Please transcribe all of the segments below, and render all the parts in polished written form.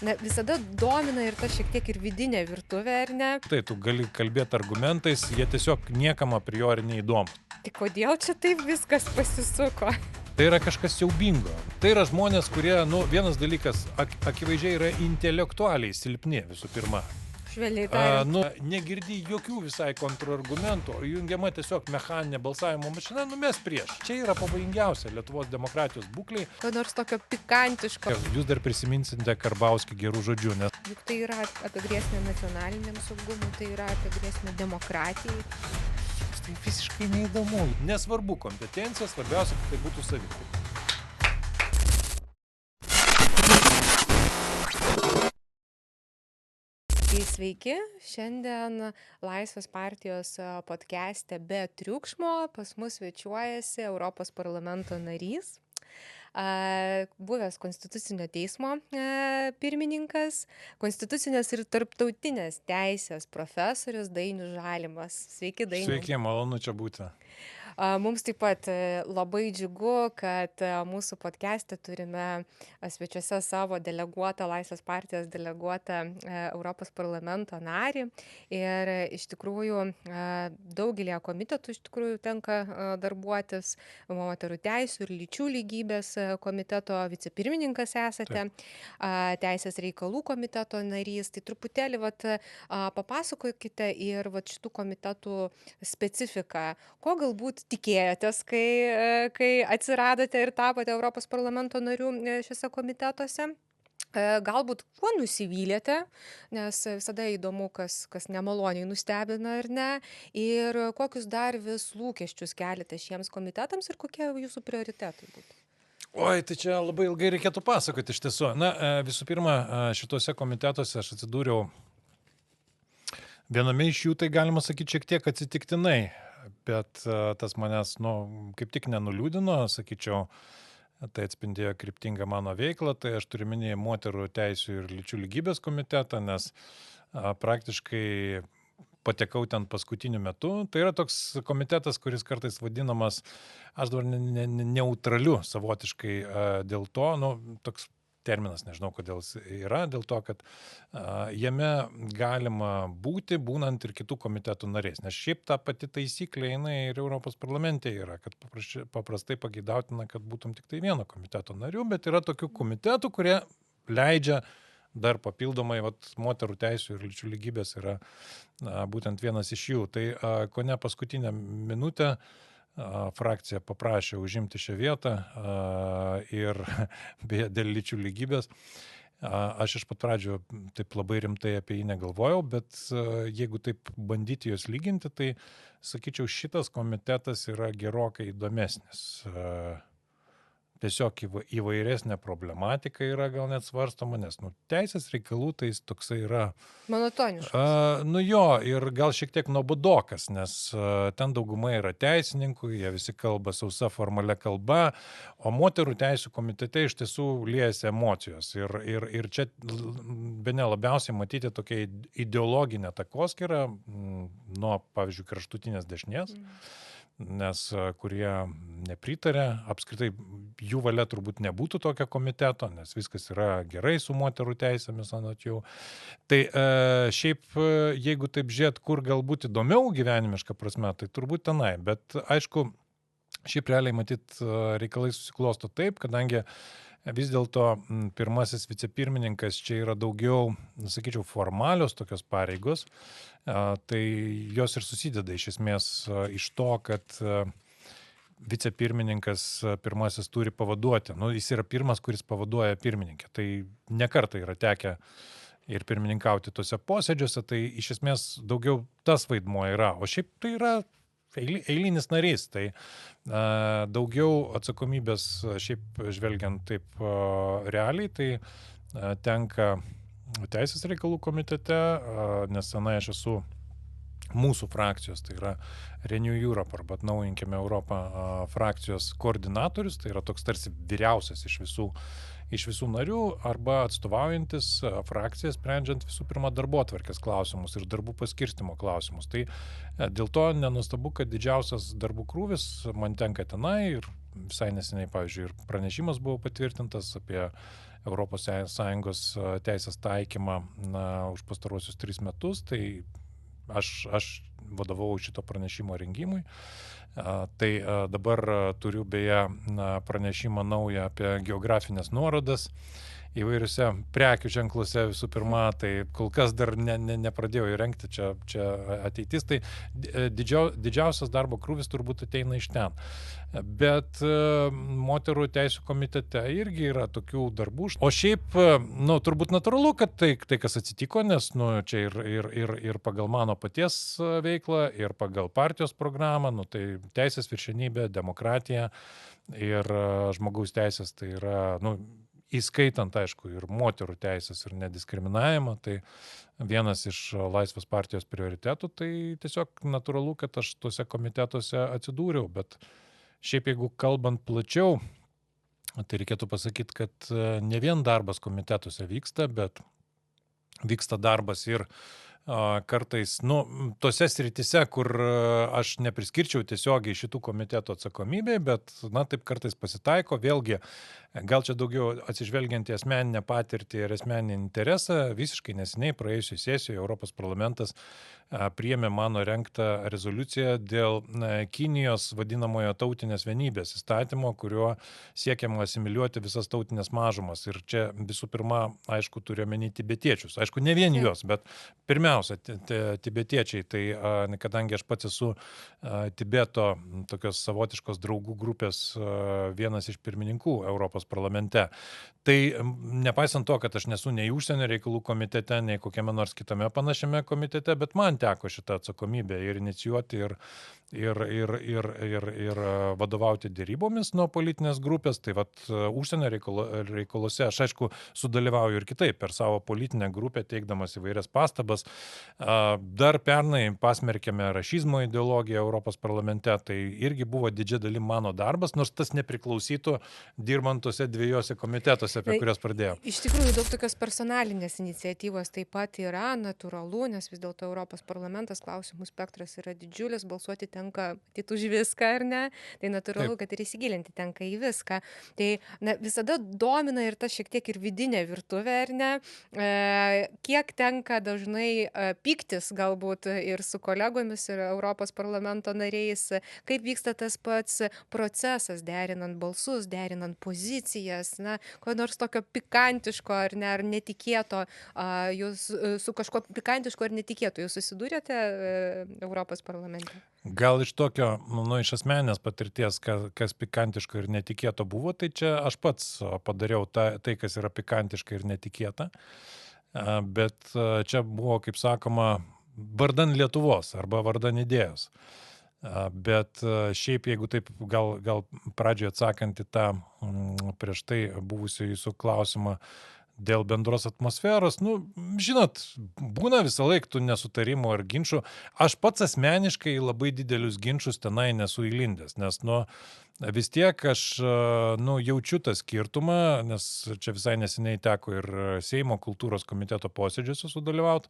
Na, visada domina ir ta šiek tiek ir vidinė virtuvė, ar ne? Tai tu gali kalbėti argumentais, jie tiesiog niekam a priori neįdomu. Tai kodėl čia taip viskas pasisuko? Tai yra kažkas siaubingo. Tai yra žmonės, kurie, vienas dalykas, akivaizdžiai yra intelektualiai silpni visų pirma. Švelniai tariant. Negirdi jokių visai kontrargumentų, jungiama tiesiog mechaninė balsavimo mašina, mes prieš. Čia yra pavojingiausia Lietuvos demokratijos būklei. Ko nors tokio pikantiško. Jūs dar prisiminsite Karbauskį gerų žodžių, nes Juk tai yra apie grėsmę nacionaliniam saugumui, tai yra apie grėsmę demokratijai. tai visiškai neįdomu. Nesvarbu kompetencija, svarbiausia, kad tai būtų savitai. Sveiki, šiandien Laisvės partijos podcast'e Be triukšmo pas mus svečiuojasi Europos parlamento narys, buvęs Konstitucinio teismo pirmininkas, konstitucinės ir tarptautinės teisės profesorius Dainius Žalimas. Sveiki, Dainiau. Sveiki, malonu čia būti. Mums taip pat labai džiugu, kad mūsų podcast'e turime svečiuose savo deleguotą, Laisvės partijos deleguotą Europos parlamento narį. Ir iš tikrųjų daugelį komitetų iš tikrųjų tenka darbuotis. Moterų teisų ir lyčių lygybės komiteto vicepirmininkas esate, teisės reikalų komiteto narys. Tai truputėlį papasakokite ir šitų komitetų specifiką. Ko galbūt tikėjotės, kai atsiradote ir tapote Europos parlamento narių šiuose komitetuose? Galbūt kuo nusivylėte, nes visada įdomu, kas nemaloniai nustebina ar ne, ir kokius dar vis lūkesčius keliate šiems komitetams ir kokie jūsų prioritetai būtų? Oi, tai čia labai ilgai reikėtų pasakoti iš tiesų. Visų pirma, šituose komitetuose aš atsidūriau viename iš jų, tai galima sakyti, šiek tiek atsitiktinai, bet tas manęs, kaip tik nenuliūdino, sakyčiau, tai atspindėjo kryptingą mano veiklą, tai aš turiu minėti moterų teisų ir lyčių lygybės komitetą, nes praktiškai patekau ten paskutiniu metu. Tai yra toks komitetas, kuris kartais vadinamas, aš dabar neutraliu savotiškai dėl to, toks terminas, nežinau kodėl jis yra, dėl to, kad jame galima būti, būnant ir kitų komitetų nariais. Nes šiaip ta pati taisyklė, jinai ir Europos parlamente yra, kad paprastai pageidautina, kad būtum tik tai vieno komiteto narių, bet yra tokių komitetų, kurie leidžia dar papildomai, moterų teisų ir lyčių lygybės yra būtent vienas iš jų. Tai kone paskutinę minutę frakcija paprašė užimti šią vietą ir beje dėl lyčių lygybės. Aš iš pat pradžio taip labai rimtai apie jį negalvojau, bet jeigu taip bandyti juos lyginti, tai sakyčiau, šitas komitetas yra gerokai įdomesnis. Tiesiog įvairesnė problematika yra gal net svarstoma, nes teisės reikalų tai jis toksai yra monotoniškas. Ir gal šiek tiek nuobodokas, nes ten dauguma yra teisininkų, jie visi kalba sausa formalia kalba, o moterų teisų komitete iš tiesų liejasi emocijos. Ir čia bene labiausiai matyti tokia ideologinė takoskyra nuo, pavyzdžiui, kraštutinės dešinės. Nes kurie nepritarė, apskritai jų valia turbūt nebūtų tokio komiteto, nes viskas yra gerai su moterų teisėmis, anot jų. Tai šiaip, jeigu taip žiūrėt, kur galbūt įdomiau gyvenimiška prasme, tai turbūt tenai. Bet aišku, šiaip realiai matyt reikalai susiklosto taip, kadangi vis dėlto pirmasis vicepirmininkas čia yra daugiau, sakyčiau, formalios tokios pareigos, tai jos ir susideda iš esmės iš to, kad vicepirmininkas pirmasis turi pavaduoti. Jis yra pirmas, kuris pavaduoja pirmininkę. Tai nekartą yra tekę ir pirmininkauti tose posėdžiuose, tai iš esmės daugiau tas vaidmuo yra. O šiaip tai yra eilinis narys, tai daugiau atsakomybės šiaip žvelgiant taip realiai, tai tenka teisės reikalų komitete, nes senai aš esu mūsų frakcijos, tai yra Renew Europe arba Atnaujinkime Europą frakcijos koordinatorius, tai yra toks tarsi vyriausias iš visų iš visų narių arba atstovaujantis frakciją, sprendžiant visų pirma darbotvarkės klausimus ir darbų paskirstimo klausimus. Tai dėl to nenustabu, kad didžiausias darbų krūvis man tenka tenai ir visai neseniai, pavyzdžiui, ir pranešimas buvo patvirtintas apie ES teisės taikymą už pastarosius 3 metus, tai aš vadovau šito pranešimo rengimui. Tai dabar turiu beje pranešimą naują apie geografinės nuorodas įvairiuose prekių ženkluose visų pirma, tai kol kas dar nepradėjau įrengti, čia ateitis, tai didžiausias darbo krūvis turbūt ateina iš ten. Bet moterų teisų komitete irgi yra tokių darbų. O šiaip, turbūt natūralu, kad tai kas atsitiko, nes čia ir pagal mano paties veiklą, ir pagal partijos programą, tai teisės viršenybė, demokratija ir žmogaus teisės, tai yra, įskaitant, aišku, ir moterų teisės ir nediskriminavimą, tai vienas iš Laisvės partijos prioritetų, tai tiesiog natūralu, kad aš tuose komitetuose atsidūriau, bet šiaip jeigu kalbant plačiau, tai reikėtų pasakyti, kad ne vien darbas komitetuose vyksta, bet vyksta darbas ir kartais, tose sritise, kur aš nepriskirčiau tiesiogiai šitų komitetų atsakomybei, bet, taip kartais pasitaiko, vėlgi, gal čia daugiau atsižvelgiant į asmeninę patirtį ir asmeninį interesą, visiškai neseniai praėjusioj sesijoje Europos parlamentas priėmė mano renktą rezoliuciją dėl Kinijos vadinamojo tautinės vienybės įstatymo, kuriuo siekiama asimiliuoti visas tautinės mažumas. Ir čia visų pirma, aišku, turiu omeny tibetiečius. Aišku, ne vien juos, bet pirmiausia, tibetiečiai. Tai kadangi aš pats esu Tibeto tokios savotiškos draugų grupės vienas iš pirmininkų Europos parlamente, tai nepaisant to, kad aš nesu nei užsienio reikalų komitete, nei kokiame nors kitame panašiame komitete, bet man teko šitą atsakomybę ir inicijuoti ir vadovauti dėrybomis nuo politinės grupės. Tai užsienio reikalose aš, aišku, sudalyvauju ir kitaip per savo politinę grupę, teikdamas įvairias pastabas. Dar pernai pasmerkėme rašizmo ideologiją Europos parlamente, tai irgi buvo didžia dalim mano darbas, nors tas nepriklausytų dirbant tose dviejose komitetuose, apie kurias pradėjau. Iš tikrųjų, daug tokios personalinės iniciatyvos taip pat yra natūralu, nes vis dėlto Europos parlamentas klausimų spektras yra didžiulis, balsuoti tenka už viską, ar ne? Tai natūralu, kad ir įsigilinti tenka į viską. Tai visada domina ir ta šiek tiek ir vidinė virtuvė, ar ne? Kiek tenka dažnai pyktis galbūt ir su kolegomis, ir Europos parlamento nariais, kaip vyksta tas pats procesas, derinant balsus, derinant pozicijas, ko nors tokio pikantiško ar ne, ar netikėto, jūs su kažkuo pikantiško ar netikėto jūs susidūrėte Europos parlamente? Gal iš tokio, iš asmeninės patirties, kas pikantiško ir netikėto buvo, tai čia aš pats padariau tai, kas yra pikantiška ir netikėta, bet čia buvo, kaip sakoma, vardan Lietuvos arba vardan idėjos. Bet šiaip, jeigu taip gal pradžioje atsakant į tą prieš tai buvusio jūsų klausimą dėl bendros atmosferos, žinot, būna visą laiką tų nesutarimų ar ginčių. Aš pats asmeniškai labai didelius ginčius tenai nesu įlindęs, nes vis tiek aš jaučiu tą skirtumą, nes čia visai neseniai teko ir Seimo kultūros komiteto posėdžiuose sudalyvauti.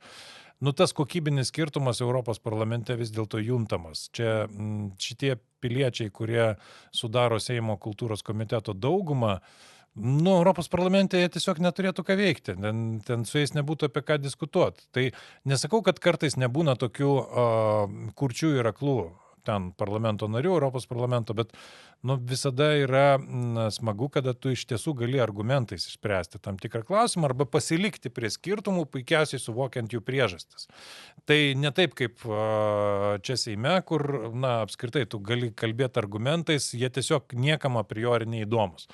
Tas kokybinis skirtumas Europos parlamente vis dėlto juntamas. Čia šitie piliečiai, kurie sudaro Seimo kultūros komiteto daugumą, Europos parlamente jie tiesiog neturėtų ką veikti, ten su jais nebūtų apie ką diskutuoti. Tai nesakau, kad kartais nebūna tokių kurčių ir aklų ten parlamento narių, Europos parlamento, bet visada yra smagu, kada tu iš tiesų gali argumentais išspręsti tam tikrą klausimą arba pasilikti prie skirtumų, puikiausiai suvokiant jų priežastis. Tai ne taip kaip čia Seime, kur apskritai tu gali kalbėti argumentais, jie tiesiog niekam a priori neįdomus.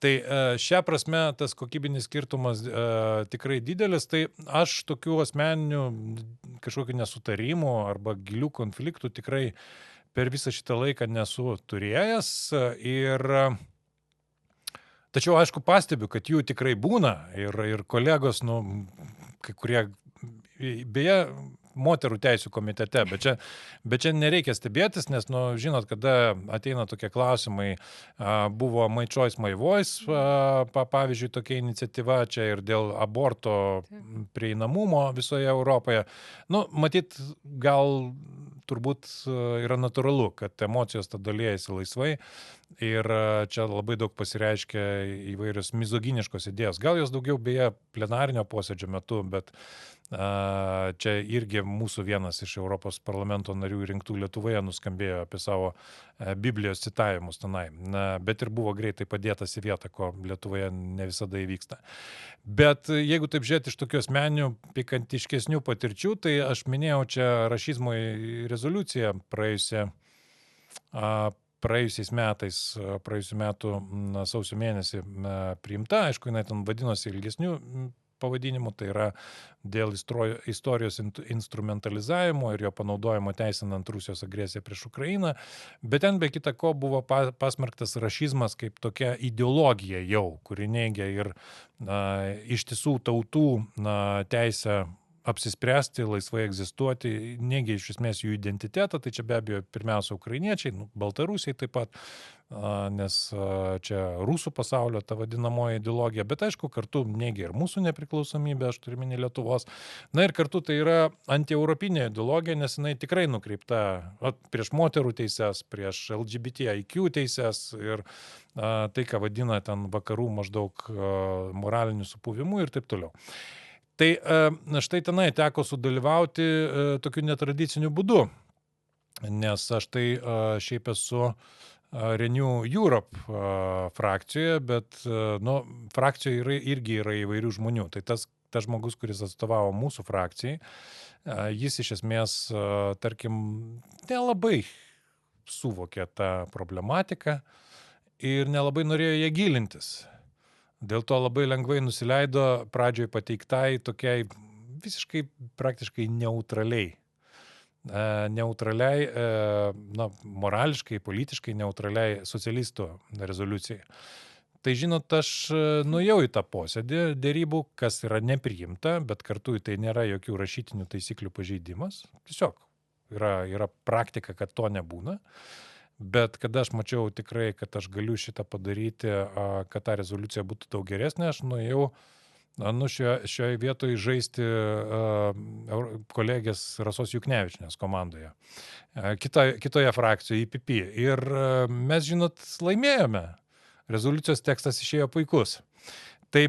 Tai šią prasme tas kokybinis skirtumas tikrai didelis, tai aš tokių asmeninių kažkokių nesutarimų arba gilių konfliktų tikrai per visą šitą laiką nesu turėjęs. Tačiau, aišku, pastebiu, kad jų tikrai būna ir kolegos, kai kurie, beje, moterų teisų komitete, bet čia nereikia stebėtis, nes, nu, žinot, kada ateina tokie klausimai, buvo My Choice, My Voice, pavyzdžiui, tokia iniciatyva čia ir dėl aborto Taip. prieinamumo visoje Europoje. Nu, matyt, gal turbūt yra natūralu, kad emocijos tada liejasi laisvai ir čia labai daug pasireiškia įvairios mizoginiškos idėjos. Gal jos daugiau beje plenarinio posėdžio metu, bet čia irgi mūsų vienas iš Europos parlamento narių rinktų Lietuvoje nuskambėjo apie savo Biblijos citavimus tenai. Bet ir buvo greitai padėtas į vietą, ko Lietuvoje ne visada įvyksta. Bet jeigu taip žiūrėti iš tokių asmeninių, pikantiškesnių patirčių, tai aš minėjau čia rašizmo rezoliuciją praėjusiais metais, praėjusių metų sausio mėnesį priimta, aišku, jinai ten vadinosi ilgesnių pavadinimų, tai yra dėl istorijos instrumentalizavimo ir jo panaudojimo teisinant Rusijos agresiją prieš Ukrainą, bet ten be kita ko buvo pasmerktas rašizmas kaip tokia ideologija jau, kuri neigia ir ištisų tautų teisę apsispręsti, laisvai egzistuoti, negi iš esmės jų identitetą, tai čia be abejo pirmiausia ukrainiečiai, baltarusiai taip pat, nes čia rusų pasaulio ta vadinamoji ideologija, bet aišku, kartu negi ir mūsų nepriklausomybė, aš turiu minėti Lietuvos. Na ir kartu tai yra antieuropinė ideologija, nes jinai tikrai nukreipta prieš moterų teises, prieš LGBTIQ teises ir tai, ką vadina ten vakarų maždaug moraliniu supuvimu ir taip toliau. Tai štai tenai teko sudalyvauti tokiu netradiciniu būdu, nes aš tai šiaip esu Renew Europe frakcijoje, bet frakcijoje irgi yra įvairių žmonių. Tai tas žmogus, kuris atstovavo mūsų frakcijai, jis iš esmės, tarkim, nelabai suvokė tą problematiką ir nelabai norėjo ją gilintis. Dėl to labai lengvai nusileido pradžioj pateiktai tokiai visiškai praktiškai neutraliai, morališkai, politiškai neutraliai socialistų rezoliucijai. Tai žinot, aš nuėjau į tą posėdį dėrybų, kas yra nepriimta, bet kartu tai nėra jokių rašytinių taisyklių pažeidimas. Tiesiog yra praktika, kad to nebūna. Bet kada aš mačiau tikrai, kad aš galiu šitą padaryti, kad ta rezoliucija būtų daug geresnė, aš nuėjau šioje vietoje žaisti kolegės Rasos Juknevičienės komandoje, kitoje frakcijoje IPP. Ir mes, žinot, laimėjome. Rezoliucijos tekstas išėjo puikus. Tai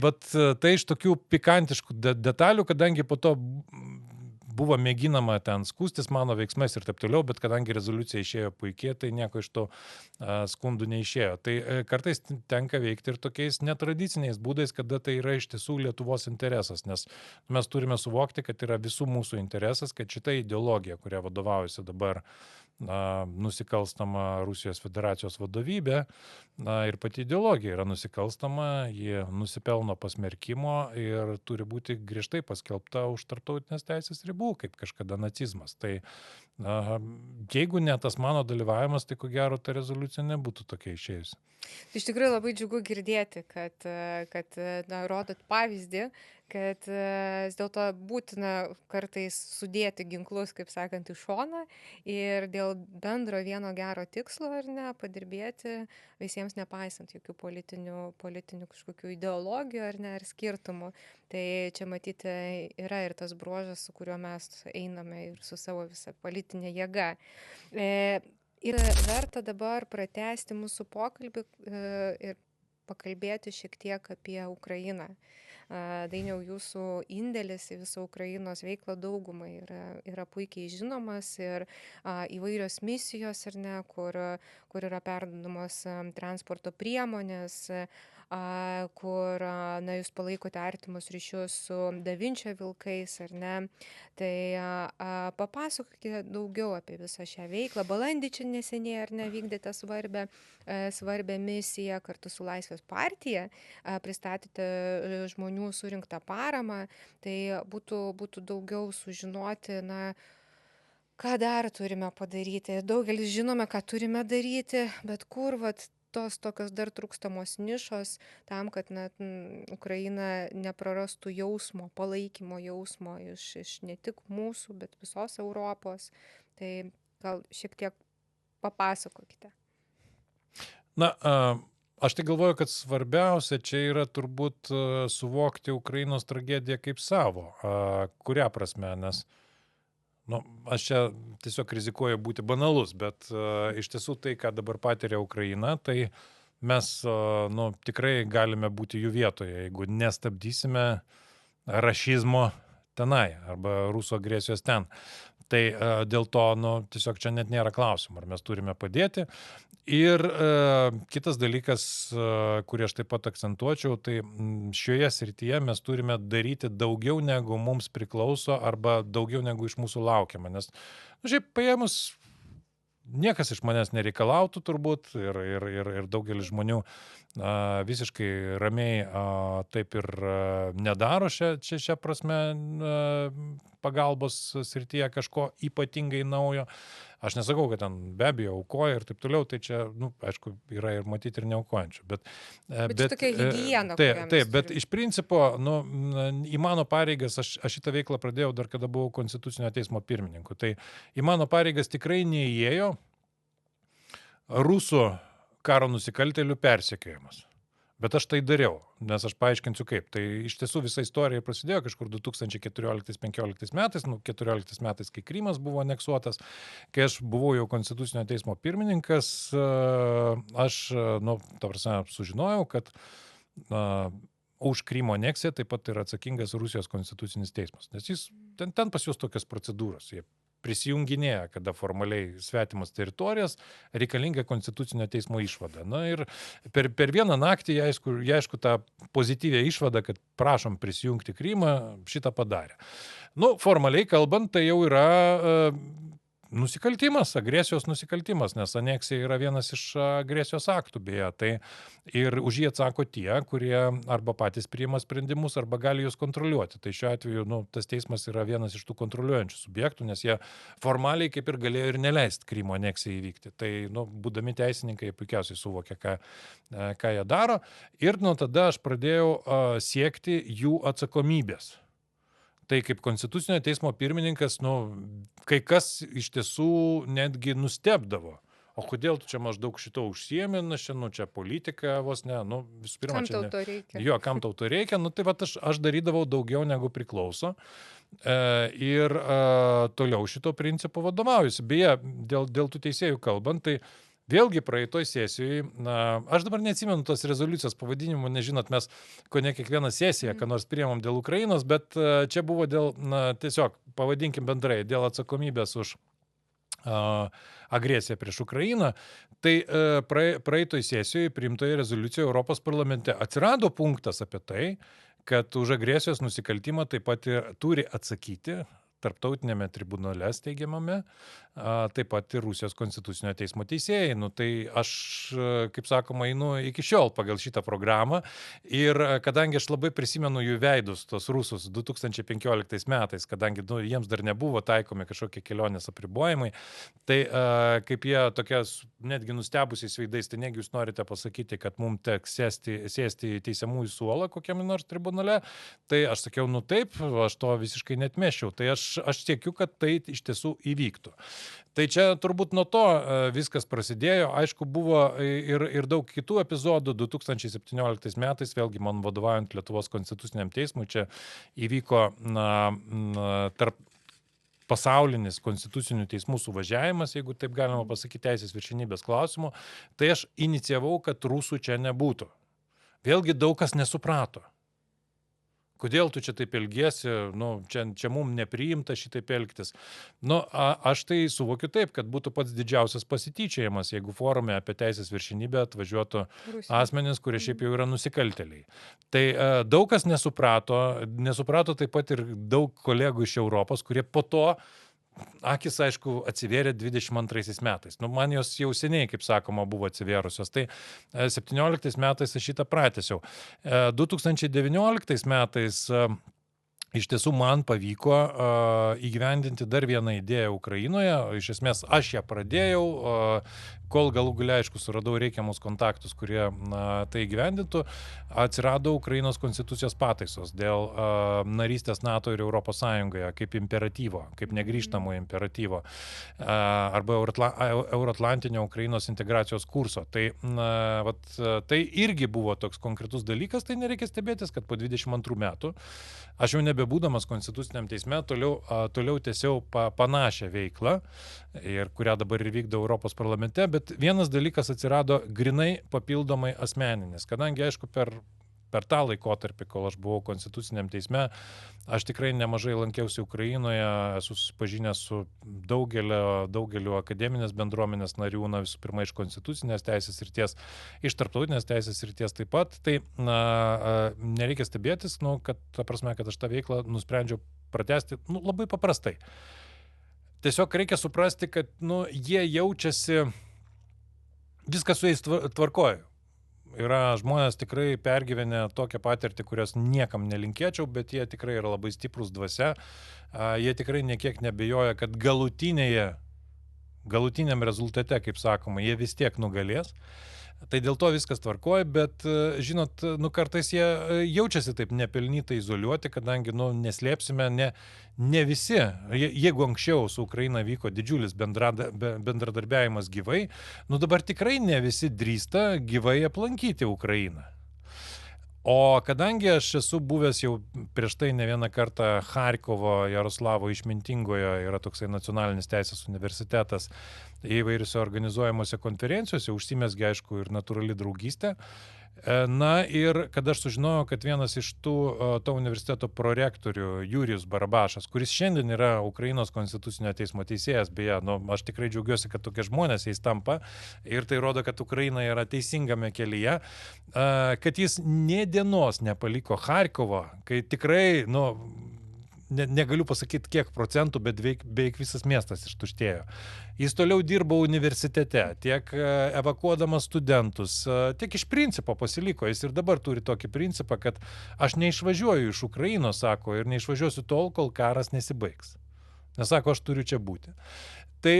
iš tokių pikantiškų detalių, kadangi po to buvo mėginama ten skųstis mano veiksmais ir taip toliau, bet kadangi rezoliucija išėjo puikiai, tai nieko iš to skundų neišėjo. Tai kartais tenka veikti ir tokiais netradiciniais būdais, kada tai yra iš tiesų Lietuvos interesas, nes mes turime suvokti, kad yra visų mūsų interesas, kad šita ideologija, kuria vadovaujasi dabar nusikalstama Rusijos federacijos vadovybė, ir pati ideologija yra nusikalstama, ji nusipelno pasmerkimo ir turi būti griežtai paskelbta už tarptautinės teisės ribų, kaip kažkada nacizmas. Tai jeigu ne tas mano dalyvavimas, tai ko gero ta rezoliucija nebūtų tokia išėjusi. Iš tikrųjų labai džiugu girdėti, kad rodot pavyzdį, kad vis dėlto būtina kartais sudėti ginklus, kaip sakant, į šoną ir dėl bendro vieno gero tikslo, ar ne, padirbėti visiems nepaisant jokių politinių kažkokių ideologijų, ar ne, ar skirtumų. Tai čia matyti yra ir tas bruožas, su kuriuo mes einame ir su savo visą politinė jėga. Ir verta dabar pratęsti mūsų pokalbį ir pakalbėti šiek tiek apie Ukrainą. Dainiau, jūsų indėlis į visą Ukrainos veiklą daugumai yra puikiai žinomas ir įvairios misijos, ar ne, kur yra perduodamos transporto priemonės, kur jūs palaikote artimus ryšius su Da Vinčio vilkais, ar ne. Tai papasakokite daugiau apie visą šią veiklą. Balandį čia neseniai, ar ne, vykdėte svarbią misiją kartu su Laisvės partija, pristatėte žmonių surinktą paramą, tai būtų daugiau sužinoti, ką dar turime padaryti. Daugelis žinome, ką turime daryti, bet kur tos tokios dar trūkstamos nišos tam, kad Ukraina neprarastų jausmo, palaikymo jausmo iš ne tik mūsų, bet visos Europos. Tai gal šiek tiek papasakokite. Na, aš tai galvoju, kad svarbiausia čia yra turbūt suvokti Ukrainos tragediją kaip savo. Kuria prasme, nes aš čia tiesiog rizikuoju būti banalus, bet iš tiesų tai, ką dabar patiria Ukraina, tai mes tikrai galime būti jų vietoje, jeigu nestabdysime rašizmo tenai arba rusų agresijos ten. Tai dėl to tiesiog čia net nėra klausimų, ar mes turime padėti. Ir kitas dalykas, kurį aš taip pat akcentuočiau, tai šioje srityje mes turime daryti daugiau negu mums priklauso arba daugiau negu iš mūsų laukiama. Nes šiaip paėmus niekas iš manęs nereikalautų turbūt ir daugelis žmonių visiškai ramiai taip ir nedaro šią prasme pagalbos srityje kažko ypatingai naujo. Aš nesakau, kad ten be abejo aukoja ir taip toliau, tai čia, aišku, yra ir matyti ir neaukojančių. Bet tokia higiena. Taip, bet iš principo, į mano pareigas, aš šitą veiklą pradėjau dar kada buvau Konstitucinio teismo pirmininku. Tai į mano pareigas tikrai neįėjo rusų karo nusikaltėlių persekiojimas. Bet aš tai dariau, nes aš paaiškinsiu kaip. Tai iš tiesų visa istorija prasidėjo kažkur 2014-2015 metais, 2014 metais, kai Krymas buvo aneksuotas, kai aš buvau jau Konstitucinio teismo pirmininkas, aš, ta prasme, sužinojau, kad už Krymo aneksiją taip pat yra atsakingas Rusijos Konstitucinis teismas. Nes jis, ten pas juos tokios procedūros, jie prisijunginėja, kada formaliai svetimas teritorijas reikalinga Konstitucinio teismo išvada. Ir per vieną naktį, jie aišku, tą pozityvę išvadą, kad prašom prisijungti Krymą, šitą padarė. Formaliai kalbant, tai jau yra nusikaltimas, agresijos nusikaltimas, nes aneksija yra vienas iš agresijos aktų beje. Tai ir už jį atsako tie, kurie arba patys priima sprendimus, arba gali juos kontroliuoti. Tai šiuo atveju tas teismas yra vienas iš tų kontroliuojančių subjektų, nes jie formaliai kaip ir galėjo ir neleisti Krymo aneksijai įvykti. Tai būdami teisininkai puikiausiai suvokia, ką jie daro. Ir tada aš pradėjau siekti jų atsakomybės. Tai kaip Konstitucinio teismo pirmininkas, kai kas iš tiesų netgi nustebdavo. O kodėl tu čia maždaug šito užsiemi, čia politika vos ne, visų pirma, kam tau to reikia? Jo, kam tau to reikia, tai vat aš darydavau daugiau negu priklauso ir toliau šito principu vadovaujusi. Beje, dėl tų teisėjų kalbant, tai vėlgi praeitoj sesijoje, aš dabar neatsimenu tos rezoliucijos pavadinimų, nežinot, mes ne kiekvieną sesiją, ką nors priėmėm dėl Ukrainos, bet čia buvo dėl, tiesiog, pavadinkim bendrai, dėl atsakomybės už agresiją prieš Ukrainą. Tai praeitoj sesijoje priimtoje rezoliucijoje Europos parlamente atsirado punktas apie tai, kad už agresijos nusikaltimą taip pat ir turi atsakyti tarptautinėme tribunale steigiamame, taip pat ir Rusijos Konstitucinio teismo teisėjai. Tai aš, kaip sakoma, einu iki šiol pagal šitą programą ir kadangi aš labai prisimenu jų veidus, tos rusus 2015 metais, kadangi jiems dar nebuvo taikomi kažkokie kelionės apribojimai, tai kaip jie tokias netgi nustebusiais veidais, tai negi jūs norite pasakyti, kad mums teks sėsti į teisiamųjų suolą kokiam nors tribunale, tai aš sakiau, taip, aš to visiškai netmeščiau. Tai aš siekiu, kad tai iš tiesų įvyktų. Tai čia turbūt nuo to viskas prasidėjo. Aišku, buvo ir daug kitų epizodų. 2017 metais, vėlgi man vadovaujant Lietuvos Konstituciniam teismui, čia įvyko tarp pasaulinis konstitucinių teismų suvažiavimas, jeigu taip galima pasakyti, teisės viršenybės klausimų. Tai aš inicijavau, kad rusų čia nebūtų. Vėlgi daug kas nesuprato. Kodėl tu čia taip elgiesi, čia mums nepriimta šitaip elgtis. Aš tai suvokiu taip, kad būtų pats didžiausias pasityčiojimas, jeigu forume apie teisės viršenybę atvažiuotų asmenys, kurie šiaip jau yra nusikaltėliai. Tai daug kas nesuprato taip pat ir daug kolegų iš Europos, kurie po to akis, aišku, atsivėrė 22 metais. Man jos jau seniai, kaip sakoma, buvo atsivėrusios. Tai 17 metais aš šitą pratęsiau. 2019 metais iš tiesų man pavyko įgyvendinti dar vieną idėją Ukrainoje. Iš esmės aš ją pradėjau, kol galų gale, aišku, suradau reikiamus kontaktus, kurie tai įgyvendintų, atsirado Ukrainos konstitucijos pataisos dėl narystės NATO ir Europos Sąjungoje kaip imperatyvo, kaip negrįžtamo imperatyvo arba Euroatlantinio Ukrainos integracijos kurso. Tai, tai irgi buvo toks konkretus dalykas, tai nereikia stebėtis, kad po 22 metų aš jau nebebūdamas konstituciniam teisme toliau tęsiau panašią veiklą, ir kurią dabar ir vykdo Europos parlamente, bet vienas dalykas atsirado grinai papildomai asmeninis, kadangi, aišku, per tą laikotarpį, kol aš buvau konstituciniam teisme, aš tikrai nemažai lankiausi Ukrainoje, esu susipažinęs su daugeliu akademinės bendruomenės narių, visų pirma, iš konstitucinės teisės srities, iš tarptautinės teisės srities taip pat. Tai nereikia stebėtis, kad ta prasme, kad aš tą veiklą nusprendžiau pratęsti labai paprastai. Tiesiog reikia suprasti, kad jie jaučiasi, viskas su jais tvarkoja. Yra žmonės tikrai pergyvenę tokią patirtį, kurios niekam nelinkėčiau, bet jie tikrai yra labai stiprus dvasia. Jie tikrai niekiek nebejoja, kad galutiniam rezultate, kaip sakoma, jie vis tiek nugalės. Tai dėl to viskas tvarkoja, bet, žinot, kartais jie jaučiasi taip nepelnytai izoliuoti, kadangi, neslėpsime, ne visi, jeigu anksčiau su Ukraina vyko didžiulis bendradarbiavimas gyvai, dabar tikrai ne visi drįsta gyvai aplankyti Ukrainą. O kadangi aš esu buvęs jau prieš tai ne vieną kartą Charkovo, Jaroslavo Išmintingojo, yra toksai nacionalinis teisės universitetas, įvairiuose organizuojamuose konferencijose, užsimezgė, aišku, ir natūrali draugystė. Ir kada aš sužinojau, kad vienas iš to universiteto prorektorių, Jurijus Barabašas, kuris šiandien yra Ukrainos konstitucinio teismo teisėjas, beje, aš tikrai džiaugiuosi, kad tokie žmonės jais tampa, ir tai rodo, kad Ukraina yra teisingame kelyje, kad jis nė dienos nepaliko Charkovo, kai tikrai, negaliu pasakyti kiek procentų, bet beveik visas miestas ištuštėjo. Jis toliau dirbo universitete, tiek evakuodamas studentus, tiek iš principo pasiliko. Jis ir dabar turi tokį principą, kad aš neišvažiuoju iš Ukrainos, sako, ir neišvažiuosiu tol, kol karas nesibaigs. Nes sako, aš turiu čia būti. Tai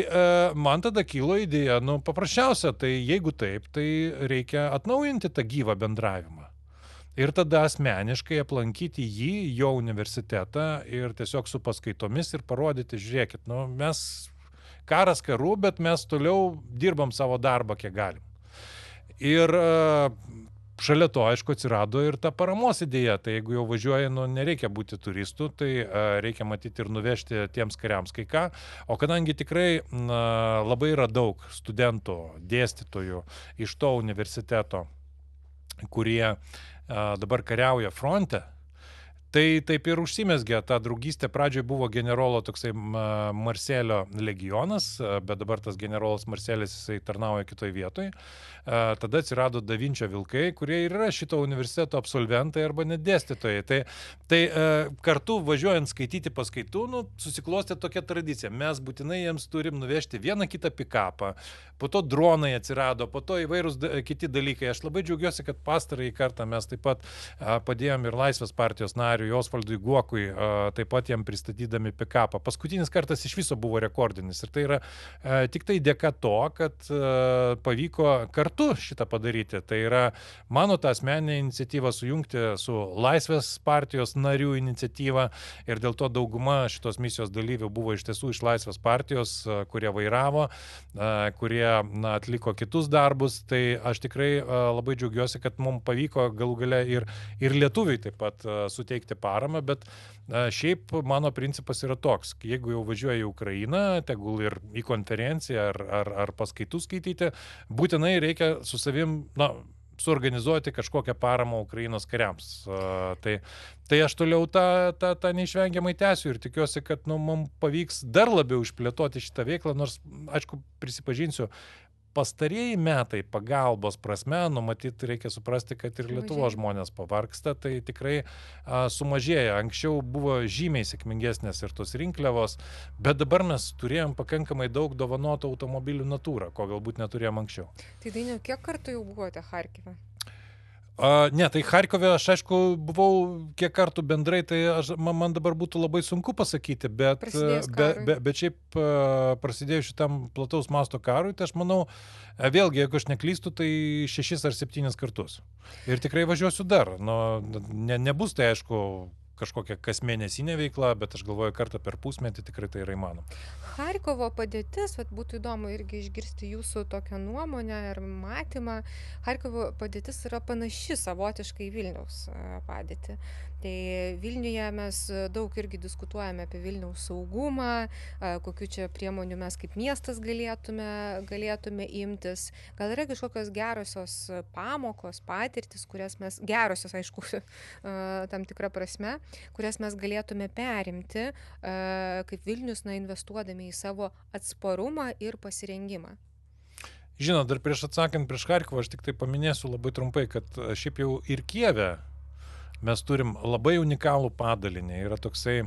man tada kilo idėja, paprasčiausia, tai jeigu taip, tai reikia atnaujinti tą gyvą bendravimą. Ir tada asmeniškai aplankyti jį, jo universitetą ir tiesiog su paskaitomis ir parodyti, žiūrėkit, mes karas karu, bet mes toliau dirbam savo darbą, kiek galim. Ir šalia to, aišku, atsirado ir ta paramos idėja. Tai jeigu jau važiuoja, nereikia būti turistų, tai reikia matyti ir nuvežti tiems kariams kai ką. O kadangi tikrai labai yra daug studentų, dėstytojų iš to universiteto, kurie dabar kariauja fronte, tai taip ir užsimezgė tą draugystę. Pradžioje buvo generolo toksai Marselio legionas, bet dabar tas generolas Marselis, jisai tarnauja kitoj vietoj. Tada atsirado Da Vinčio vilkai, kurie ir yra šito universiteto absolventai arba net dėstytojai. Tai kartu važiuojant skaityti paskaitų, susiklostė tokia tradicija. Mes būtinai jiems turim nuvežti vieną kitą pikapą, po to dronai atsirado, po to įvairūs kiti dalykai. Aš labai džiaugiuosi, kad pastarąjį kartą mes taip pat padėjom ir Laisvės partijos nariui Osvaldui Guokui, taip pat jam pristatydami pikapą. Paskutinis kartas iš viso buvo rekordinis. Ir tai yra tik tai dėka to, kad pavyko kartu šitą padaryti. Tai yra mano tą asmeninę iniciatyvą sujungti su Laisvės partijos narių iniciatyva, ir dėl to dauguma šitos misijos dalyvių buvo iš tiesų iš Laisvės partijos, kurie vairavo, kurie atliko kitus darbus. Tai aš tikrai labai džiaugiuosi, kad mums pavyko galų gale ir lietuviai taip pat suteikti paramą, bet šiaip mano principas yra toks: jeigu jau važiuoja į Ukrainą, tegul ir į konferenciją ar paskaitų skaityti, būtinai reikia su savim, suorganizuoti kažkokią paramą Ukrainos kariams. Tai aš toliau tą neišvengiamai tęsiu ir tikiuosi, kad mums pavyks dar labiau išplėtoti šitą veiklą, nors, aišku, prisipažinsiu, pastarieji metai pagalbos prasme, matyt, reikia suprasti, kad ir Lietuvos žmonės pavargsta, tai tikrai sumažėja. Anksčiau buvo žymiai sėkmingesnės ir tos rinkliavos, bet dabar mes turėjom pakankamai daug dovanotų automobilių Natūra, ko galbūt neturėjom anksčiau. Tai Dainiau, kiek kartų jau buvote Charkive? Ne, tai Charkove aš aišku buvau kiek kartų bendrai, tai man dabar būtų labai sunku pasakyti, Prasidėjus karui. bet šiaip prasidėjus šitam plataus masto karui, tai aš manau, vėlgi, jeigu aš neklystu, tai 6 ar 7 kartus. Ir tikrai važiuosiu dar. Nu, nebus tai aišku kažkokia kasmėnesinė veikla, bet aš galvoju, kartą per pusmetį tikrai tai yra įmanoma. Charkovo padėtis, vat būtų įdomu irgi išgirsti jūsų tokią nuomonę ir matymą. Charkovo padėtis yra panaši savotiškai į Vilniaus padėtį. Tai Vilniuje mes daug irgi diskutuojame apie Vilniaus saugumą, kokiu čia priemonių mes kaip miestas galėtume imtis. Gal yra kažkokios gerosios pamokos, patirtis, kurias mes, gerosios aišku, tam tikrą prasme, kurias mes galėtume perimti, kaip Vilnius, investuodami į savo atsparumą ir pasirengimą. Žinot, dar prieš atsakant prieš Charkovą, aš tik tai paminėsiu labai trumpai, kad šiaip jau ir Kijeve mes turim labai unikalų padalinį. Yra toksai,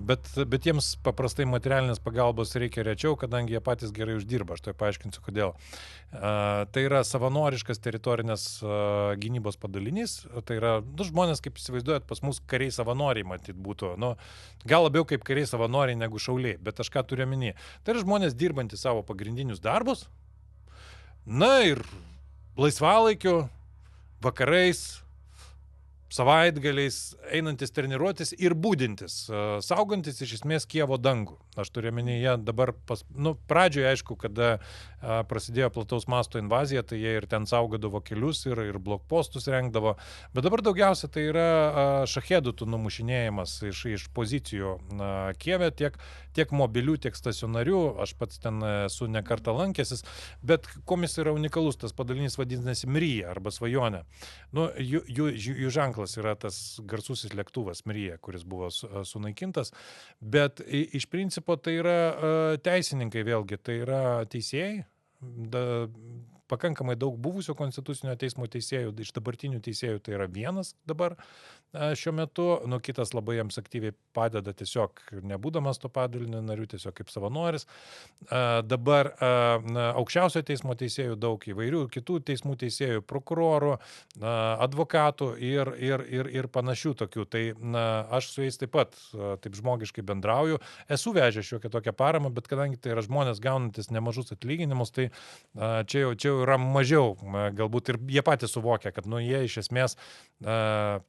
bet jiems paprastai materialinės pagalbos reikia rečiau, kadangi jie patys gerai uždirba. Aš tai paaiškinsiu, kodėl. Tai yra savanoriškas teritorinės gynybos padalinys. Tai yra, žmonės, kaip įsivaizduojat, pas mus kariai savanoriai matyt būtų. Gal labiau kaip kariai savanoriai negu šauliai, bet aš ką turiu omeny. Tai yra žmonės dirbantys savo pagrindinius darbus. Na ir laisvalaikiu, vakarais, savaitgaliais, einantis treniruotis ir būdintis, saugantis iš esmės Kijevo dangų. Aš turiu omenyje dabar, pradžioje aišku, kada prasidėjo plataus masto invazija, tai jie ir ten saugodavo kelius ir blokpostus rengdavo, bet dabar daugiausia tai yra šachedų numušinėjimas iš pozicijų Kijeve, tiek mobilių, tiek stacionarių. Aš pats ten esu ne kartą lankęsis, bet komis yra unikalus, tas padalinys vadinasi Mryja arba Svajonė. Jų ženklas yra tas garsusis lėktuvas Mryja, kuris buvo sunaikintas, bet iš principo tai yra teisininkai vėlgi, tai yra teisėjai, pakankamai daug buvusių konstitucinio teismo teisėjų, iš dabartinių teisėjų tai yra vienas dabar šiuo metu, kitas labai jiems aktyviai padeda tiesiog nebūdamas to padalinio narių, tiesiog kaip savanoris. Dabar aukščiausio teismo teisėjų daug, įvairių kitų teismų teisėjų, prokurorų, advokatų ir panašių tokių. Tai aš su jais taip pat taip žmogiškai bendrauju. Esu vežęs šiokią tokią paramą, bet kadangi tai yra žmonės gaunantis nemažus atlyginimus, tai čia jau yra mažiau. Galbūt ir jie patys suvokia, kad jie iš esmės